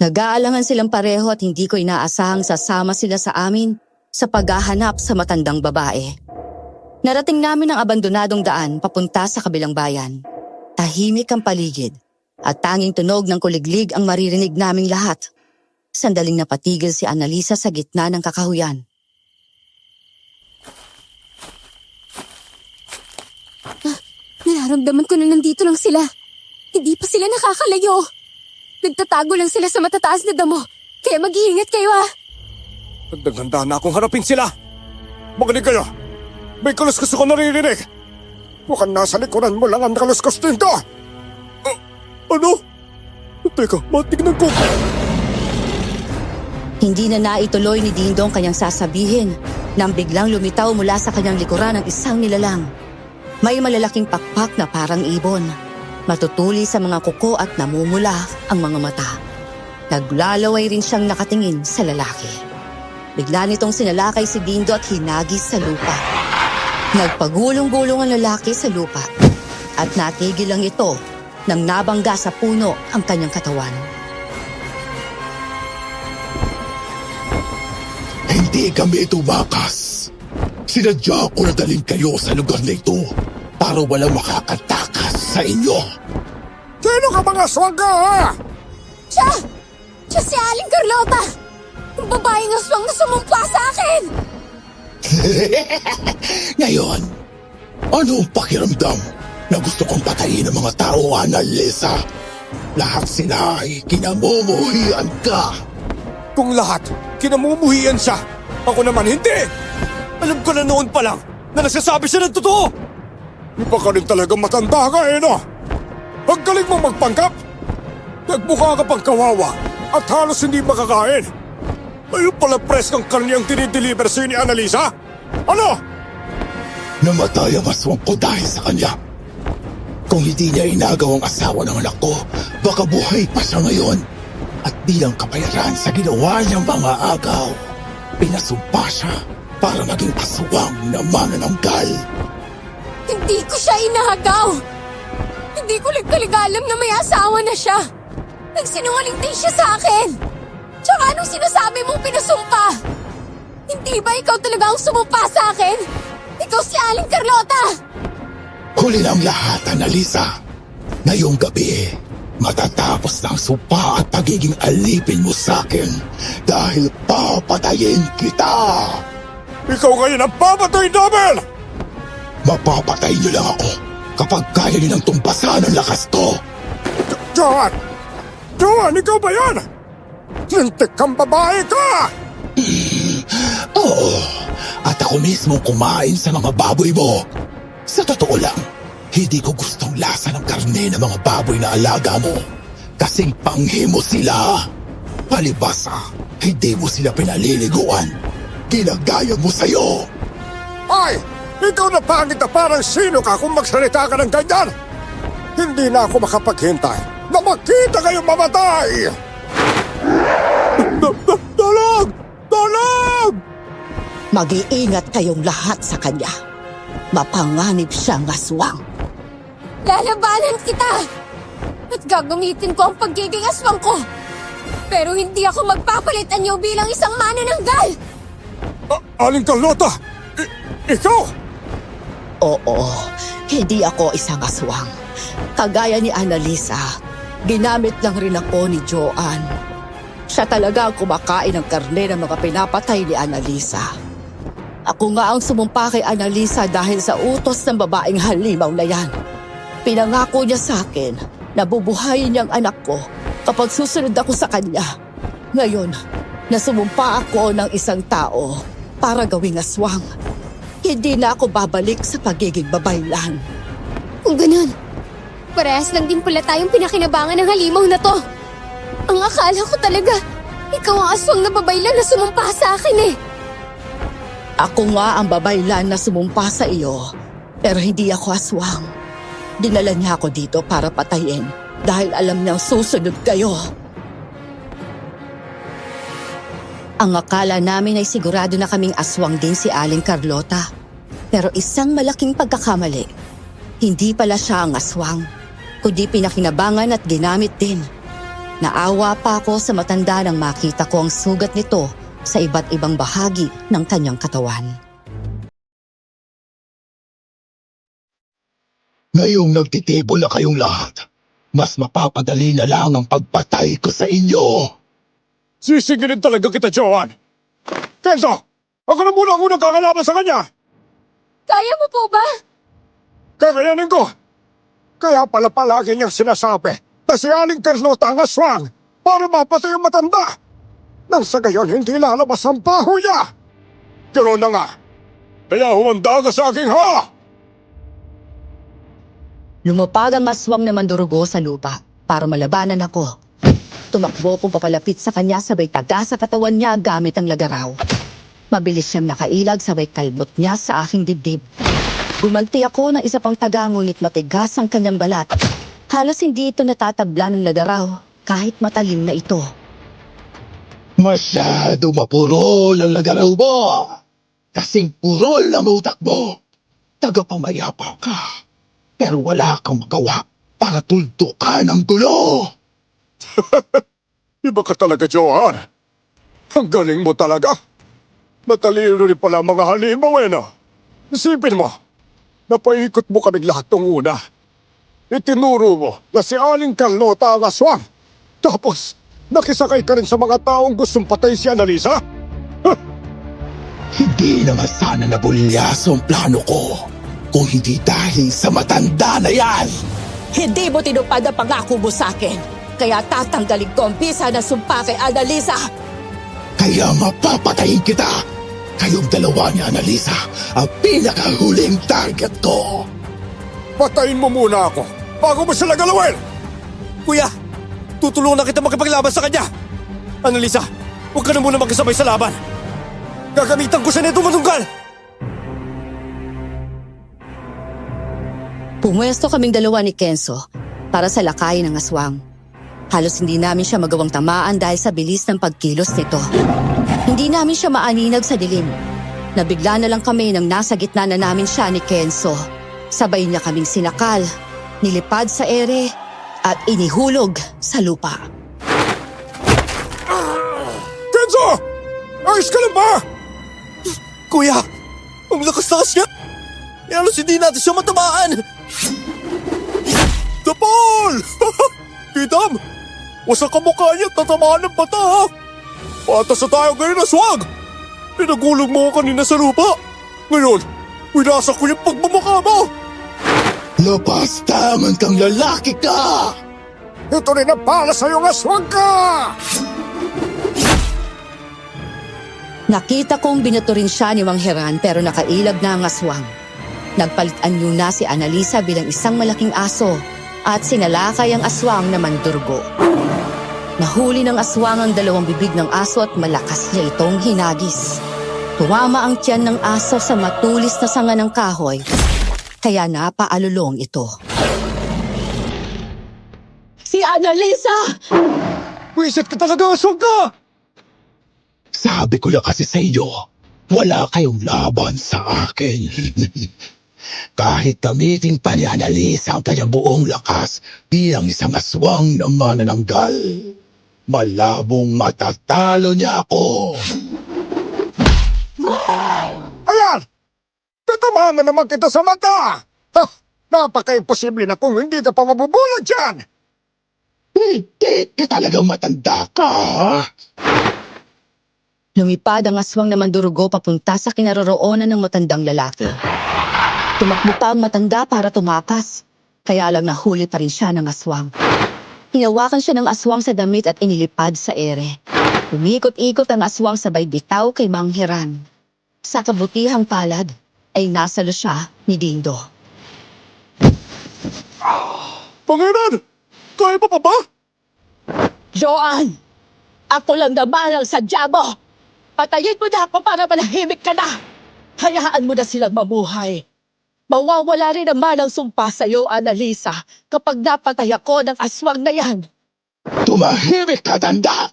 Nag-aalangan silang pareho at hindi ko inaasahang sasama sila sa amin sa paghahanap sa matandang babae. Narating namin ang abandonadong daan papunta sa kabilang bayan. Tahimik ang paligid at tanging tunog ng kuliglig ang maririnig naming lahat. Sandaling napatigil si Annalisa sa gitna ng kakahuyan. Nararamdaman ko na nandito lang sila. Hindi pa sila nakakalayo. Nagtatago lang sila sa matataas na damo. Kaya mag-iingat kayo ha. Nagdaganda na akong harapin sila. Makinig kayo. May kaluskos ako naririnig. Mukhang nasa likuran mo lang ang kaluskos dito. Ano? Teka, matignan ko. Hindi na naituloy ni Dindong kanyang sasabihin nang biglang lumitaw mula sa kanyang likuran ang isang nilalang. May malalaking pakpak na parang ibon. Matutuli sa mga kuko at namumula ang mga mata. Naglalaway rin siyang nakatingin sa lalaki. Bigla nitong sinalakay si Dindo at hinagis sa lupa. Nagpagulong-gulong ang lalaki sa lupa at natigil lang ito nang nabangga sa puno ang kanyang katawan. Hindi kami tumakas. Sinadya ko na dalhin kayo sa lugar na ito para walang makakatakas sa inyo. Sino ka mga aswang ka, ha? Siya! Siya si Aling Carlota! Ang babaeng aswang na sumumpa sa akin! Ngayon, anong pakiramdam na gusto kong patayin ng mga tao, Annalisa? Lahat sila ay kinamumuhian ka. Kung lahat, kinamumuhian siya. Ako naman hindi. Alam ko na noon pa lang na nagsasabi siya ng totoo. Iba ka rin talagang matanda ka, no? Ang galing mong magpanggap. Nagmukha ka pang kawawa at halos hindi makakain. Ayun pala preskang karni ang dinideliver sa'yo ni Annalisa? Ano? Namatay ang aswang ko dahil sa kanya. Kung hindi niya inagaw ang asawa ng anak ko, baka buhay pa siya ngayon. At bilang kabayaran sa ginawa niyang mga agaw, pinasumpa siya para maging aswang na manananggal. Hindi ko siya inagaw! Hindi ko alam na may asawa na siya! Nagsinungaling din siya sa akin! Tsaka anong sinasabi mong pinasumpa? Hindi ba ikaw talaga ang sumumpa sa akin? Ikaw si Aling Carlota! Huli ng lahat, Annalisa. Ngayong gabi, matatapos ng sumpa at pagiging alipin mo sa akin dahil papatayin kita. Ikaw ngayon ang papatay namin! Mapapatay niyo lang ako kapag kaya niyo nang tumbasan ang lakas ko. Joan! Joan, ikaw ba yan? Lintik kang babae ka! Oo, at ako mismo kumain sa mga baboy mo. Sa totoo lang, hindi ko gustong lasa ng karne ng mga baboy na alaga mo. Kasing panghi mo sila. Palibasa, hindi mo sila pinaliliguan. Ginagaya mo sa'yo. Ay! Ikaw na pangit na parang sino ka kung magsalita ka ng ganyan? Hindi na ako makapaghintay na makita kayong mamatay! Dalag! Dalag! Mag-iingat kayong lahat sa kanya. Mapanganib siyang aswang. Lalabanan kita! At gagamitin ko ang pagiging aswang ko! Pero hindi ako magpapalit anyo bilang isang manananggal! Aling Carlota! Ikaw! Oo, hindi ako isang aswang. Kagaya ni Annalisa, ginamit lang rin ako ni Joan. Siya talaga ang kumakain ng karne ng mga pinapatay ni Annalisa. Ako nga ang sumumpa kay Annalisa dahil sa utos ng babaeng halimaw na yan. Pinangako niya sa akin na bubuhayin niyang anak ko kapag susunod ako sa kanya. Ngayon, nasumumpa ako ng isang tao para gawing aswang. Hindi na ako babalik sa pagiging babaylan. Kung ganun, parehas lang din pala tayong pinakinabangan ng halimaw na to. Ang akala ko talaga, ikaw ang aswang na babaylan na sumumpa sa akin eh. Ako nga ang babaylan na sumumpa sa iyo, pero hindi ako aswang. Dinala niya ako dito para patayin dahil alam niyang susunod kayo. Ang akala namin ay sigurado na kaming aswang din si Aling Carlota. Pero isang malaking pagkakamali. Hindi pala siya ang aswang, kundi pinakinabangan at ginamit din. Naawa pa ako sa matanda nang makita ko ang sugat nito sa iba't ibang bahagi ng kanyang katawan. Ngayong nagtitipon na kayong lahat, mas mapapadali na lang ang pagpatay ko sa inyo. Sisigilin talaga kita, Joan! Kenzo! Ako na muna ang unang kakalaban sa kanya! Kaya mo po ba? Kakayanin ko! Kaya pala palagi niyang sinasabi na si Aling Carlota ang aswang para mapatay ang matanda! Nang sa gayon hindi lalabas ang baho niya! Ganoon na nga! Kaya humanda ka sa aking ha! Lumapag ang aswang na mandurugo sa lupa para malabanan ako. Tumakbo kong papalapit sa kanya sabay taga sa katawan niya gamit ang lagaraw. Mabilis siyang nakailag sabay kalbot niya sa aking dibdib. Gumanti ako ng isa pang taga ngunit matigas ang kanyang balat. Halos hindi ito natatabla ng lagaraw kahit matalim na ito. Masyado mapurol ang lagaraw mo. Kasing purol ang utak mo. Tagapamayapa ka. Pero wala kang magawa para tuldukan ang gulo. Iba ka talaga, Joan! Ang galing mo talaga! Matalino rin pala ang mga halimaw no? Isipin mo, napaikot mo kaming lahat ng una. Itinuro mo na si Aling Carlota ang aswang. Tapos, nakisakay ka rin sa mga taong gustong patay si Annalisa? Hindi naman sana nabulyaso ang plano ko kung hindi dahil sa matanda na yan. Hindi mo tinupad ang pangako mo sa akin. Kaya tatanggalin ko ang bisa na sumpa kay Annalisa. Kaya mapapatayin kita. Kayong dalawa ni Annalisa ang pinakahuling target ko. Patayin mo muna ako bago mo sila galawin! Kuya, tutulungan na kita makipaglaban sa kanya. Annalisa, huwag ka na muna makisabay sa laban. Gagamitan ko siya nito manunggal. Gagamitan mo siya nito manunggal! Pumwesto kaming dalawa ni Kenzo para sa lakayin ng aswang. Halos hindi namin siya magawang tamaan dahil sa bilis ng pagkilos nito. Hindi namin siya maaninag sa dilim. Nabigla na lang kami nang nasa gitna na namin siya ni Kenzo. Sabay niya kaming sinakal, nilipad sa ere at inihulog sa lupa. Kenzo! Ayos ka lang ba? Kuya, ang lakas-lakas niya! Halos hindi natin siya matamaan! Tapol! Kidam! Wasak ka mukha niya at tatamaan ng bata ha! Patas na tayo ngayon, aswang! Pinagulong mo ko kanina sa lupa! Ngayon, winasak ko yung pagmamukha mo! Lapastangan kang lalaki ka! Ito rin ang para sa'yo, aswang ka! Nakita kong binato rin siya ni Mang Heran pero nakailag na ang aswang. Nagpalit-anyo na si Annalisa bilang isang malaking aso at sinalakay ang aswang na mandurgo. Nahuli ng aswang ang dalawang bibig ng aso at malakas niya itong hinagis. Tumama ang tiyan ng aso sa matulis na sanga ng kahoy, kaya napaalulong ito. Si Annalisa! Wisit ka talaga, aswang ka! Sabi ko na kasi sa iyo, wala kayong laban sa akin. Kahit gamitin pa ni Annalisa ang kanyang buong lakas bilang isang aswang na manananggal, malabong matatalo niya ako. Ayan! Tatamaan na naman kita sa mata! Ha! Napaka-imposible na kung hindi ka pa mabubulag dyan! Hindi ka talagang matanda ka. Lumipad ang aswang na mandurugo papunta sa kinaroroonan ng matandang lalaki. Tumakbo pa ang matanda para tumakas, kaya lang nahuli pa rin siya ng aswang. Hinawakan siya ng aswang sa damit at inilipad sa ere. Umikot-ikot ang aswang sabay bitaw kay Mang Heran. Sa kabutihang palad ay nasalo siya ni Dindo. Panginan! Kaya pa ba? Joan! Ako lang naman ang sadya mo! Patayin mo na ako para manahimik ka na! Hayaan mo na silang mabuhay. Mawawala rin naman ang sumpa sa'yo, Annalisa, kapag napatay ako ng aswang na yan. Tumahimik ka, tanda!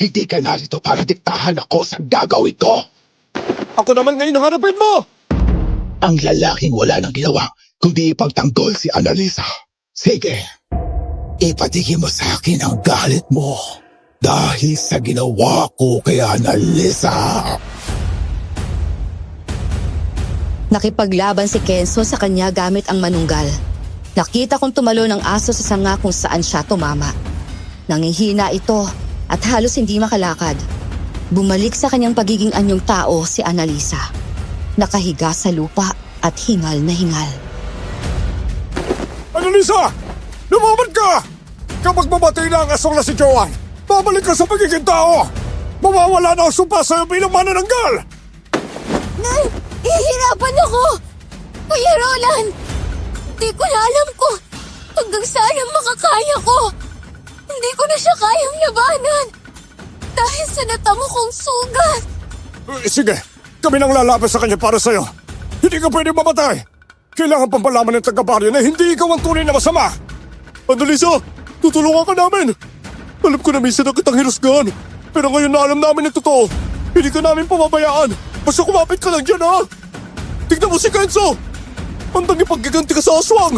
Hindi ka narito para diktahan ako sa gagawin ko. Ako naman ngayon ang harapin mo! Ang lalaking wala nang ginawa, kundi ipagtanggol si Annalisa. Sige, ipatigil mo sa akin ang galit mo dahil sa ginawa ko kay Annalisa. Nakipaglaban si Kenzo sa kanya gamit ang manunggal. Nakita kong tumalo ng aso sa sanga kung saan siya tumama. Nangihina ito at halos hindi makalakad. Bumalik sa kanyang pagiging anyong tao si Annalisa. Nakahiga sa lupa at hingal na hingal. Annalisa! Lumaban ka! Kapag mamatay na ang aswang na si Joan, babalik ka sa pagiging tao! Mawawala na ang sumpa sa'yo bilang manananggal! Ihirapan ako! Kuya Roland! Hindi ko na alam kung hanggang saan ang makakaya ko. Hindi ko na siya kayang labanan. Dahil sa natamo kong sugat. Sige, kami nang lalaban sa kanya para sa'yo. Hindi ka pwede mamatay. Kailangan pang palaman ng taga-baryo na hindi ikaw ang tunay na masama. Annalisa, tutulungan ka namin. Alam ko na minsan na kitang hirusgahan. Pero ngayon na alam namin ang totoo. Hindi ka namin pamabayaan. Basta kumapit ka lang dyan, ha? Tignan mo si Kenzo! Handang ipaggiganti ka sa aswang!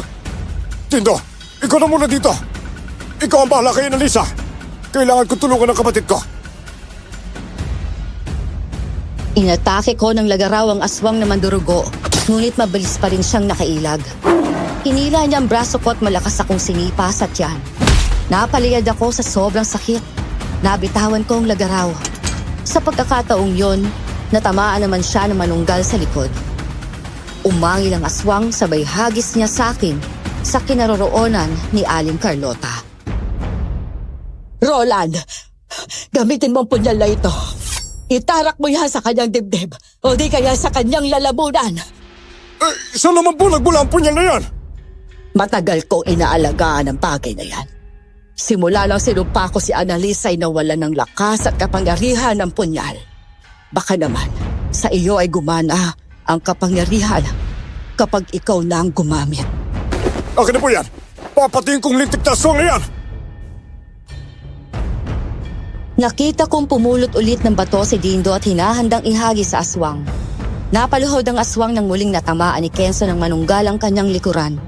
Tindo, ikaw na muna dito. Ikaw ang bahala kay Annalisa. Kailangan ko tulungan ng kapatid ko. Inatake ko ng lagaraw ang aswang na mandurugo, ngunit mabilis pa rin siyang nakailag. Hinila niya ang braso ko at malakas akong sinipa sa tiyan. Napaliyad ako sa sobrang sakit. Nabitawan ko ang lagaraw. Sa pagkakataong yon, natamaan naman siya ng manunggal sa likod. Umangil ang aswang sabay hagis niya sa akin sa kinaroroonan ni Aling Carlota. Roland, gamitin mo ang punyal na ito. Itarak mo yan sa kanyang dibdib o di kaya sa kanyang lalamunan. Saan naman po nagmula ang punyal na yan? Matagal kong inaalagaan ang bagay na yan. Simula lang sinumpa ko si Annalisa ay nawalan ng lakas at kapangyarihan ng punyal. Baka naman, sa iyo ay gumana ang kapangyarihan kapag ikaw na ang gumamit. Akin na po yan! Papatiin kong lintik na aswang na yan! Nakita kong pumulot ulit ng bato si Dindo at hinahandang ihagi sa aswang. Napaluhod ang aswang nang muling natamaan ni Kenzo ng manunggal ang kanyang likuran.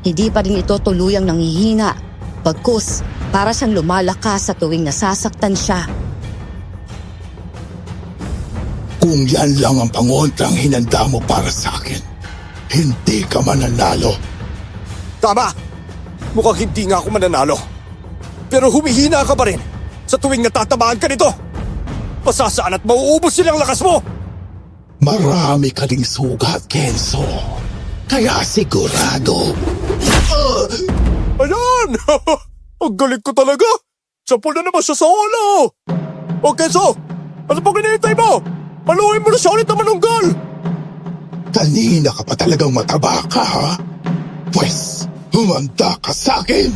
Hindi pa rin ito tuluyang nanghihina. Bagkus, para siyang lumalakas sa tuwing nasasaktan siya. Kung yan lang ang pangontrang hinanda mo para sa akin, hindi ka mananalo. Tama! Mukhang hindi nga ako mananalo. Pero humihina ka pa rin sa tuwing natatamaan ka nito. Pasasaan at mauubos silang lakas mo! Marami ka ding sugat, Kenzo. Kaya sigurado. Ayan! Ang galing ko talaga! Sampol na naman siya sa ulo! O Kenzo, ano pang hinihintay mo? Paluhin mo na siya ulit na manunggal! Kanina ka pa talagang mataba ka, ha? Pwes, humanda ka sa akin!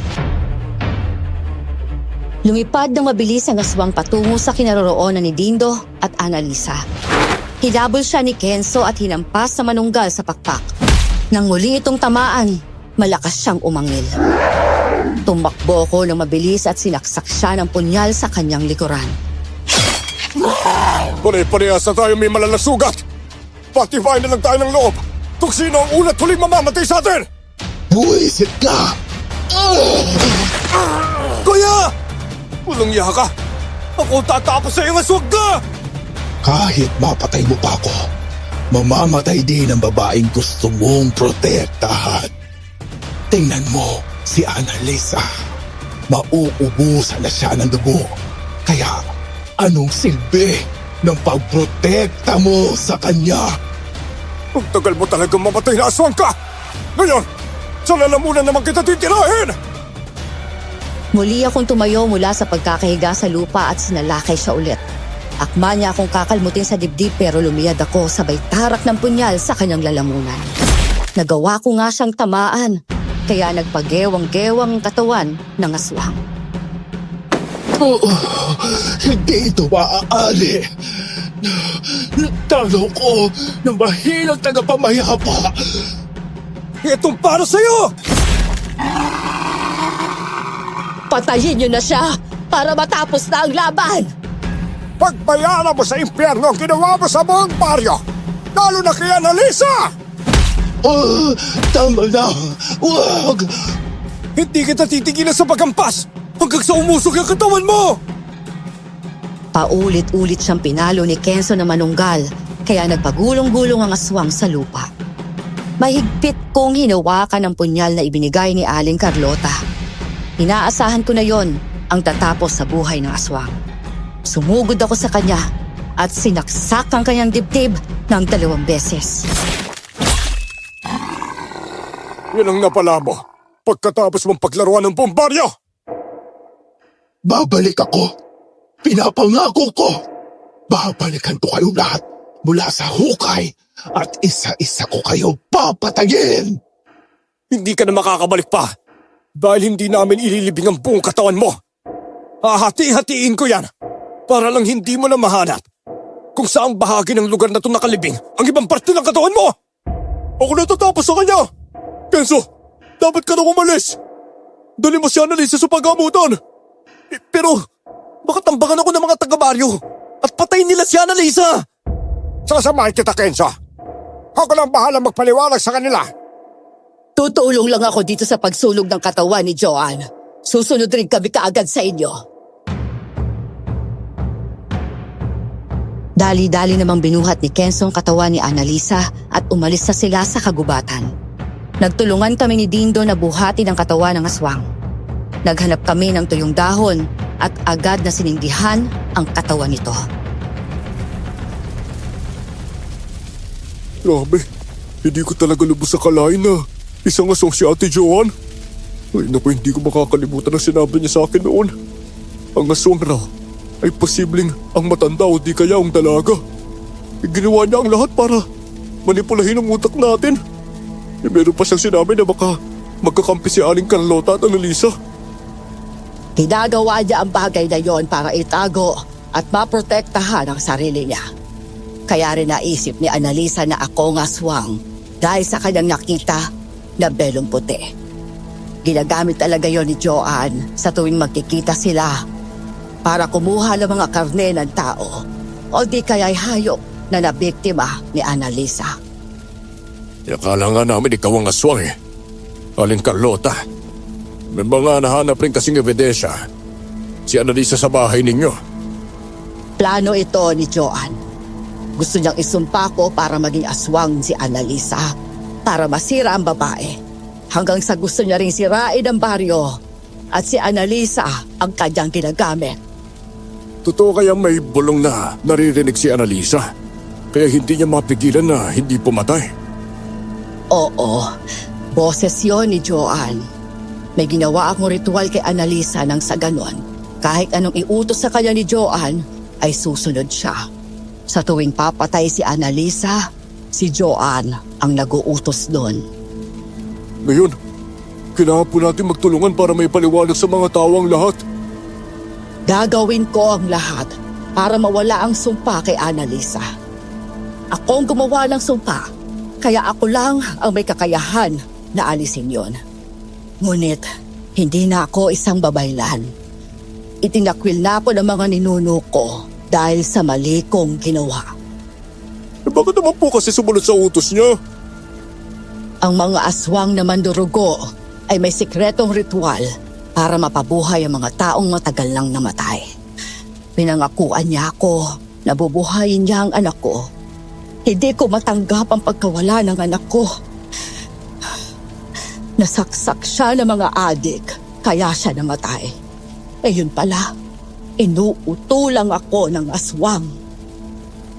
Lumipad ng mabilis ang aswang patungo sa kinaroroonan ni Dindo at Annalisa. Hinabol siya ni Kenzo at hinampas sa manunggal sa pakpak. Nang muli itong tamaan, malakas siyang umangil. Tumakbo ko ng mabilis at sinaksak siya ng punyal sa kanyang likuran. Pare-parehas na tayo may malalasugat! Patibayin na lang tayo ng loob kung sino ang ulat huling mamamatay sa atin! Buwisit ka! Kuya! Walang iya ka! Ako tatapos sa iyong aswag ka! Kahit mapatay mo pa ako, mamamatay din ang babaeng gusto mong protektahan. Tingnan mo si Annalisa. Mauubusan na siya ng dugo. Kaya anong silbi ng pagprotekta mo sa kanya? Ang tagal mo talagang mamatay na aswang ka! Ngayon, sa lalamunan naman kita titirahin! Muli akong tumayo mula sa pagkakahiga sa lupa at sinalakay siya ulit. Akma niya akong kakalmutin sa dibdib pero lumiyad ako sabay tarak ng punyal sa kanyang lalamunan. Nagawa ko nga siyang tamaan, kaya nagpagewang-gewang ang katawan ng aswang. Hindi ito maaari. Natalo ko ng mahilang tagapamayapa. Itong para sa'yo! Patayin niyo na siya para matapos na ang laban! Pagbayaran mo sa impyerno ang ginawa mo sa buong baryo! Lalo na kay Annalisa! Tama na. Huwag. Hindi kita titigilan sa paghampas hanggang sa umusok yung katawan mo! Paulit-ulit siyang pinalo ni Kenzo na manunggal, kaya nagpagulong-gulong ang aswang sa lupa. Mahigpit kong hinawakan ang punyal na ibinigay ni Aling Carlota. Inaasahan ko na yon ang tatapos sa buhay ng aswang. Sumugod ako sa kanya at sinaksak ang kanyang dibdib ng 2 beses. Yan ang napala mo pagkatapos mong paglaruan ng buong baryo! Babalik ako. Pinapangako ko. Babalikan ko kayo lahat mula sa hukay at isa-isa ko kayo papatayin. Hindi ka na makakabalik pa dahil hindi namin ililibing ang buong katawan mo. Hahati-hatiin ko yan para lang hindi mo na mahanap kung saang bahagi ng lugar na ito nakalibing ang ibang parte ng katawan mo. Ako na tatapos sa kanya. Kenzo, dapat ka na umalis. Dali mo si Annalisa sa paggamutan. Pero baka tambakan ako ng mga taga-baryo at patayin nila si Annalisa. Sasamahin kita, Kenzo. Ako lang bahala magpaliwanag sa kanila. Tutulong lang ako dito sa pagsulog ng katawan ni Joanne. Susunod rin kami kaagad sa inyo. Dali-dali namang binuhat ni Kenzo ang katawan ni Annalisa at umalis na sila sa kagubatan. Nagtulungan kami ni Dindo na buhatin ang katawan ng aswang. Naghanap kami ng tuyong dahon at agad na siningdihan ang katawan nito. Grabe, hindi ko talaga lubos sa kalain na isang aswang si Ate Joanne. Ay naku, hindi ko makakalimutan ang sinabi niya sa akin noon. Ang aswang raw ay posibleng ang matanda o di kaya ang dalaga. Ginawa niya ang lahat para manipulahin ang utak natin. Meron pa siyang sinabi na baka magkakampi si Aling Carlota at Annalisa. Ginagawa niya ang bagay na yon para itago at maprotektahan ang sarili niya. Kaya rin naisip ni Annalisa na ako ang aswang dahil sa kanyang nakita na belong puti. Ginagamit talaga yon ni Joanne sa tuwing magkikita sila para kumuha ng mga karne ng tao o di kaya'y hayop na nabiktima ni Annalisa. Akala nga namin ikaw ang aswang eh. Aling Carlota. May mga nahanap rin kasing ebidensya. Si Annalisa sa bahay ninyo. Plano ito ni Joanne. Gusto niyang isumpa ko para maging aswang si Annalisa para masira ang babae. Hanggang sa gusto niya ring sirain ang baryo at si Annalisa ang kanyang ginagamit. Totoo kaya may bulong na naririnig si Annalisa? Kaya hindi niya mapigilan na hindi pumatay? Oo, boses yun ni Joanne. May ginawa akong ritual kay Annalisa nang sa ganon. Kahit anong iutos sa kanya ni Joanne, ay susunod siya. Sa tuwing papatay si Annalisa, si Joanne ang nag-uutos doon. Ngayon, kailangan po natin magtulungan para may paliwanag sa mga tao ang lahat. Gagawin ko ang lahat para mawala ang sumpa kay Annalisa. Ako ang gumawa ng sumpa, kaya ako lang ang may kakayahan na alisin yon. Ngunit, hindi na ako isang babaylan. Itinakwil na ako ng mga ninuno ko dahil sa mali kong ginawa. Bakit naman po kasi sumunod sa utos niya? Ang mga aswang na mandurugo ay may sikretong ritual para mapabuhay ang mga taong matagal nang namatay. Pinangakuan niya ako na bubuhayin niya ang anak ko. Hindi ko matanggap ang pagkawala ng anak ko. Nasaksak siya ng mga adik, kaya siya namatay. Eh yun pala, inuutulang ako ng aswang.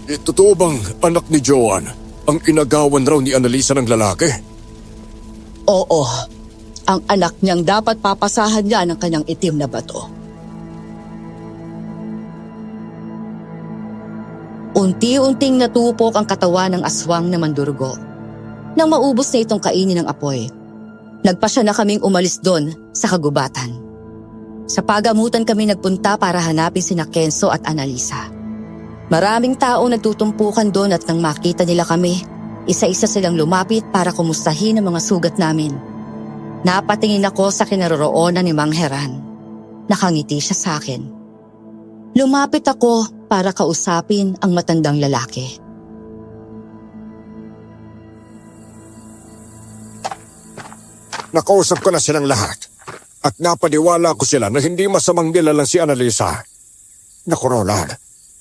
Totoo bang anak ni Joanne ang inagawan raw ni Annalisa ng lalaki? Oo, ang anak niyang dapat papasahan niya ng kanyang itim na bato. Unti-unting natupok ang katawan ng aswang na mandurugo. Nang maubos na itong kainin ng apoy, nagpasya na kaming umalis doon sa kagubatan. Sa pagamutan kami nagpunta para hanapin sina Kenzo at Annalisa. Maraming tao nagtutumpukan doon at nang makita nila kami, isa-isa silang lumapit para kumustahin ang mga sugat namin. Napatingin ako sa kinaroroonan ni Mang Heran. Nakangiti siya sa akin. Lumapit ako para kausapin ang matandang lalaki. Nakausap ko na silang lahat. At napaniwala ko sila na hindi masamang nilalang si Annalisa. Naku, Roland,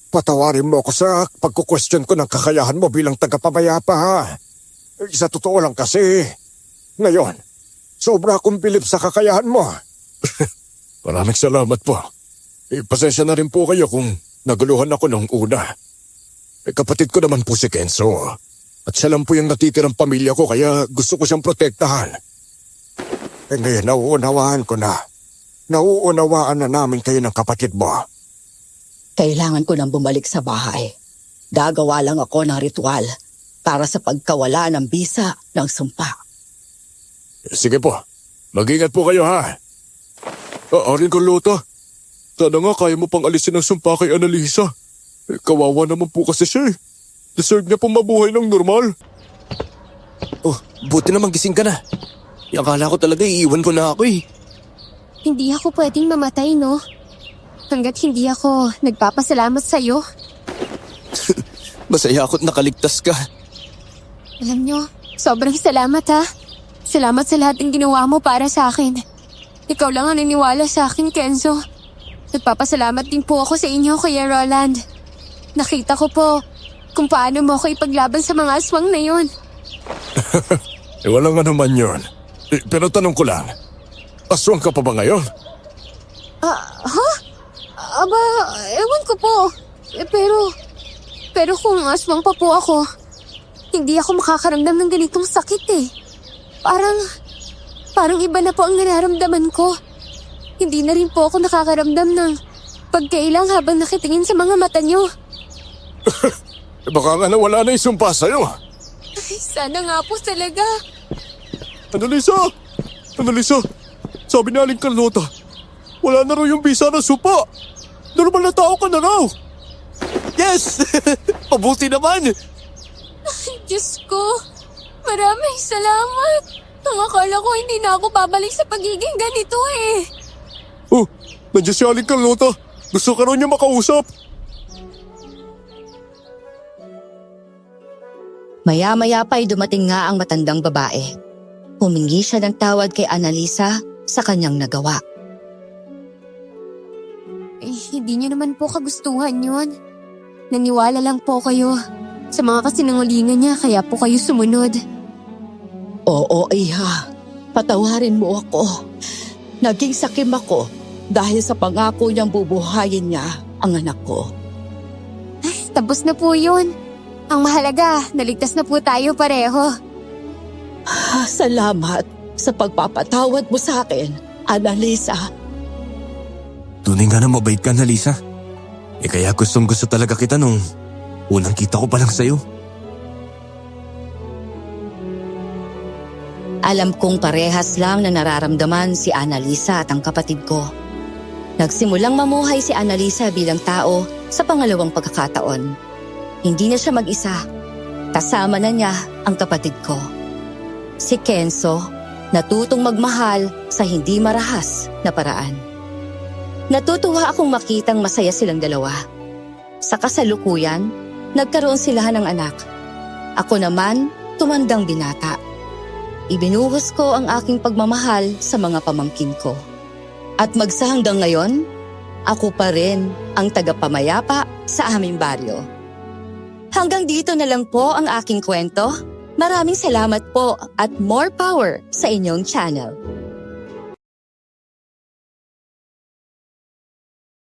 patawarin mo ako sa pagkukwestiyon ko ng kakayahan mo bilang tagapamayapa ha. Sa totoo lang kasi, ngayon, sobra akong bilib sa kakayahan mo. Maraming salamat po. Pasensya na rin po kayo kung naguluhan ako nung una. Kapatid ko naman po si Kenzo. At siya lang po yung natitirang pamilya ko kaya gusto ko siyang protektahan. Ngayon, nauunawaan ko na. Nauunawaan na namin kayo ng kapatid mo. Kailangan ko nang bumalik sa bahay. Gagawa lang ako ng ritual para sa pagkawala ng bisa ng sumpa. Sige po. Mag-ingat po kayo ha. Arin Carlota. Sana nga kaya mo pang alisin ang sumpa kay Annalisa. Kawawa naman po kasi siya eh. Deserve niya pong mabuhay ng normal. Oh, buti naman gising ka na. Akala ko talaga iiwan ko na ako eh. Hindi ako pwedeng mamatay, no? Hanggat hindi ako nagpapasalamat sa'yo. Masaya ako't nakaligtas ka. Alam nyo, sobrang salamat ha. Salamat sa lahat ng ginawa mo para sa akin. Ikaw lang ang naniwala sa akin, Kenzo. Nagpapasalamat din po ako sa inyo, Kuya Roland. Nakita ko po kung paano mo ako ipaglaban sa mga aswang na yun. Walang ano man yun. Pero tanong ko lang, aswang ka pa ba ngayon? Ha? Aba, ewan ko po. Pero kung aswang pa po ako, hindi ako makakaramdam ng ganitong sakit eh. Parang iba na po ang nararamdaman ko. Hindi na rin po ako nakakaramdam ng pagkailang habang nakitingin sa mga mata niyo. Baka nga nawala na yung sumpa sa'yo. Ay, sana nga po talaga. Annalisa! Annalisa! Sabi ni Aling Carlota, wala na raw yung bisa ng sumpa. Normal na tao ka na raw. Yes! Mabuti naman! Ay, Diyos ko. Maraming salamat. Ang akala ko hindi na ako babalik sa pagiging ganito eh. Oh, nandiyan si Aling Carlota. Gusto ka raw niya makausap. Maya-maya pa'y dumating nga ang matandang babae. Humingi siya ng tawad kay Annalisa sa kanyang nagawa. Eh, hindi niyo naman po kagustuhan yun. Naniwala lang po kayo sa mga kasinungalingan niya kaya po kayo sumunod. Oo, Iha. Patawarin mo ako. Naging sakim ako dahil sa pangako niyang bubuhayin niya ang anak ko. Tapos na po yun. Ang mahalaga, naligtas na po tayo pareho. Salamat sa pagpapatawad mo sa akin, Annalisa. Tunay nga na mabait ka, Annalisa. Kaya gusto talaga kita nung unang kita ko pa lang sa'yo. Alam kong parehas lang na nararamdaman si Annalisa at ang kapatid ko. Nagsimulang mamuhay si Annalisa bilang tao sa pangalawang pagkakataon. Hindi na siya mag-isa. Kasama na niya ang kapatid ko. Si Kenzo, natutong magmahal sa hindi marahas na paraan. Natutuwa akong makitang masaya silang dalawa. Sa kasalukuyan, nagkaroon sila ng anak. Ako naman, tumandang binata. Ibinuhos ko ang aking pagmamahal sa mga pamangkin ko. At magsa hanggang ngayon, ako pa rin ang tagapamayapa sa aming baryo. Hanggang dito na lang po ang aking kwento. Maraming salamat po at more power sa inyong channel.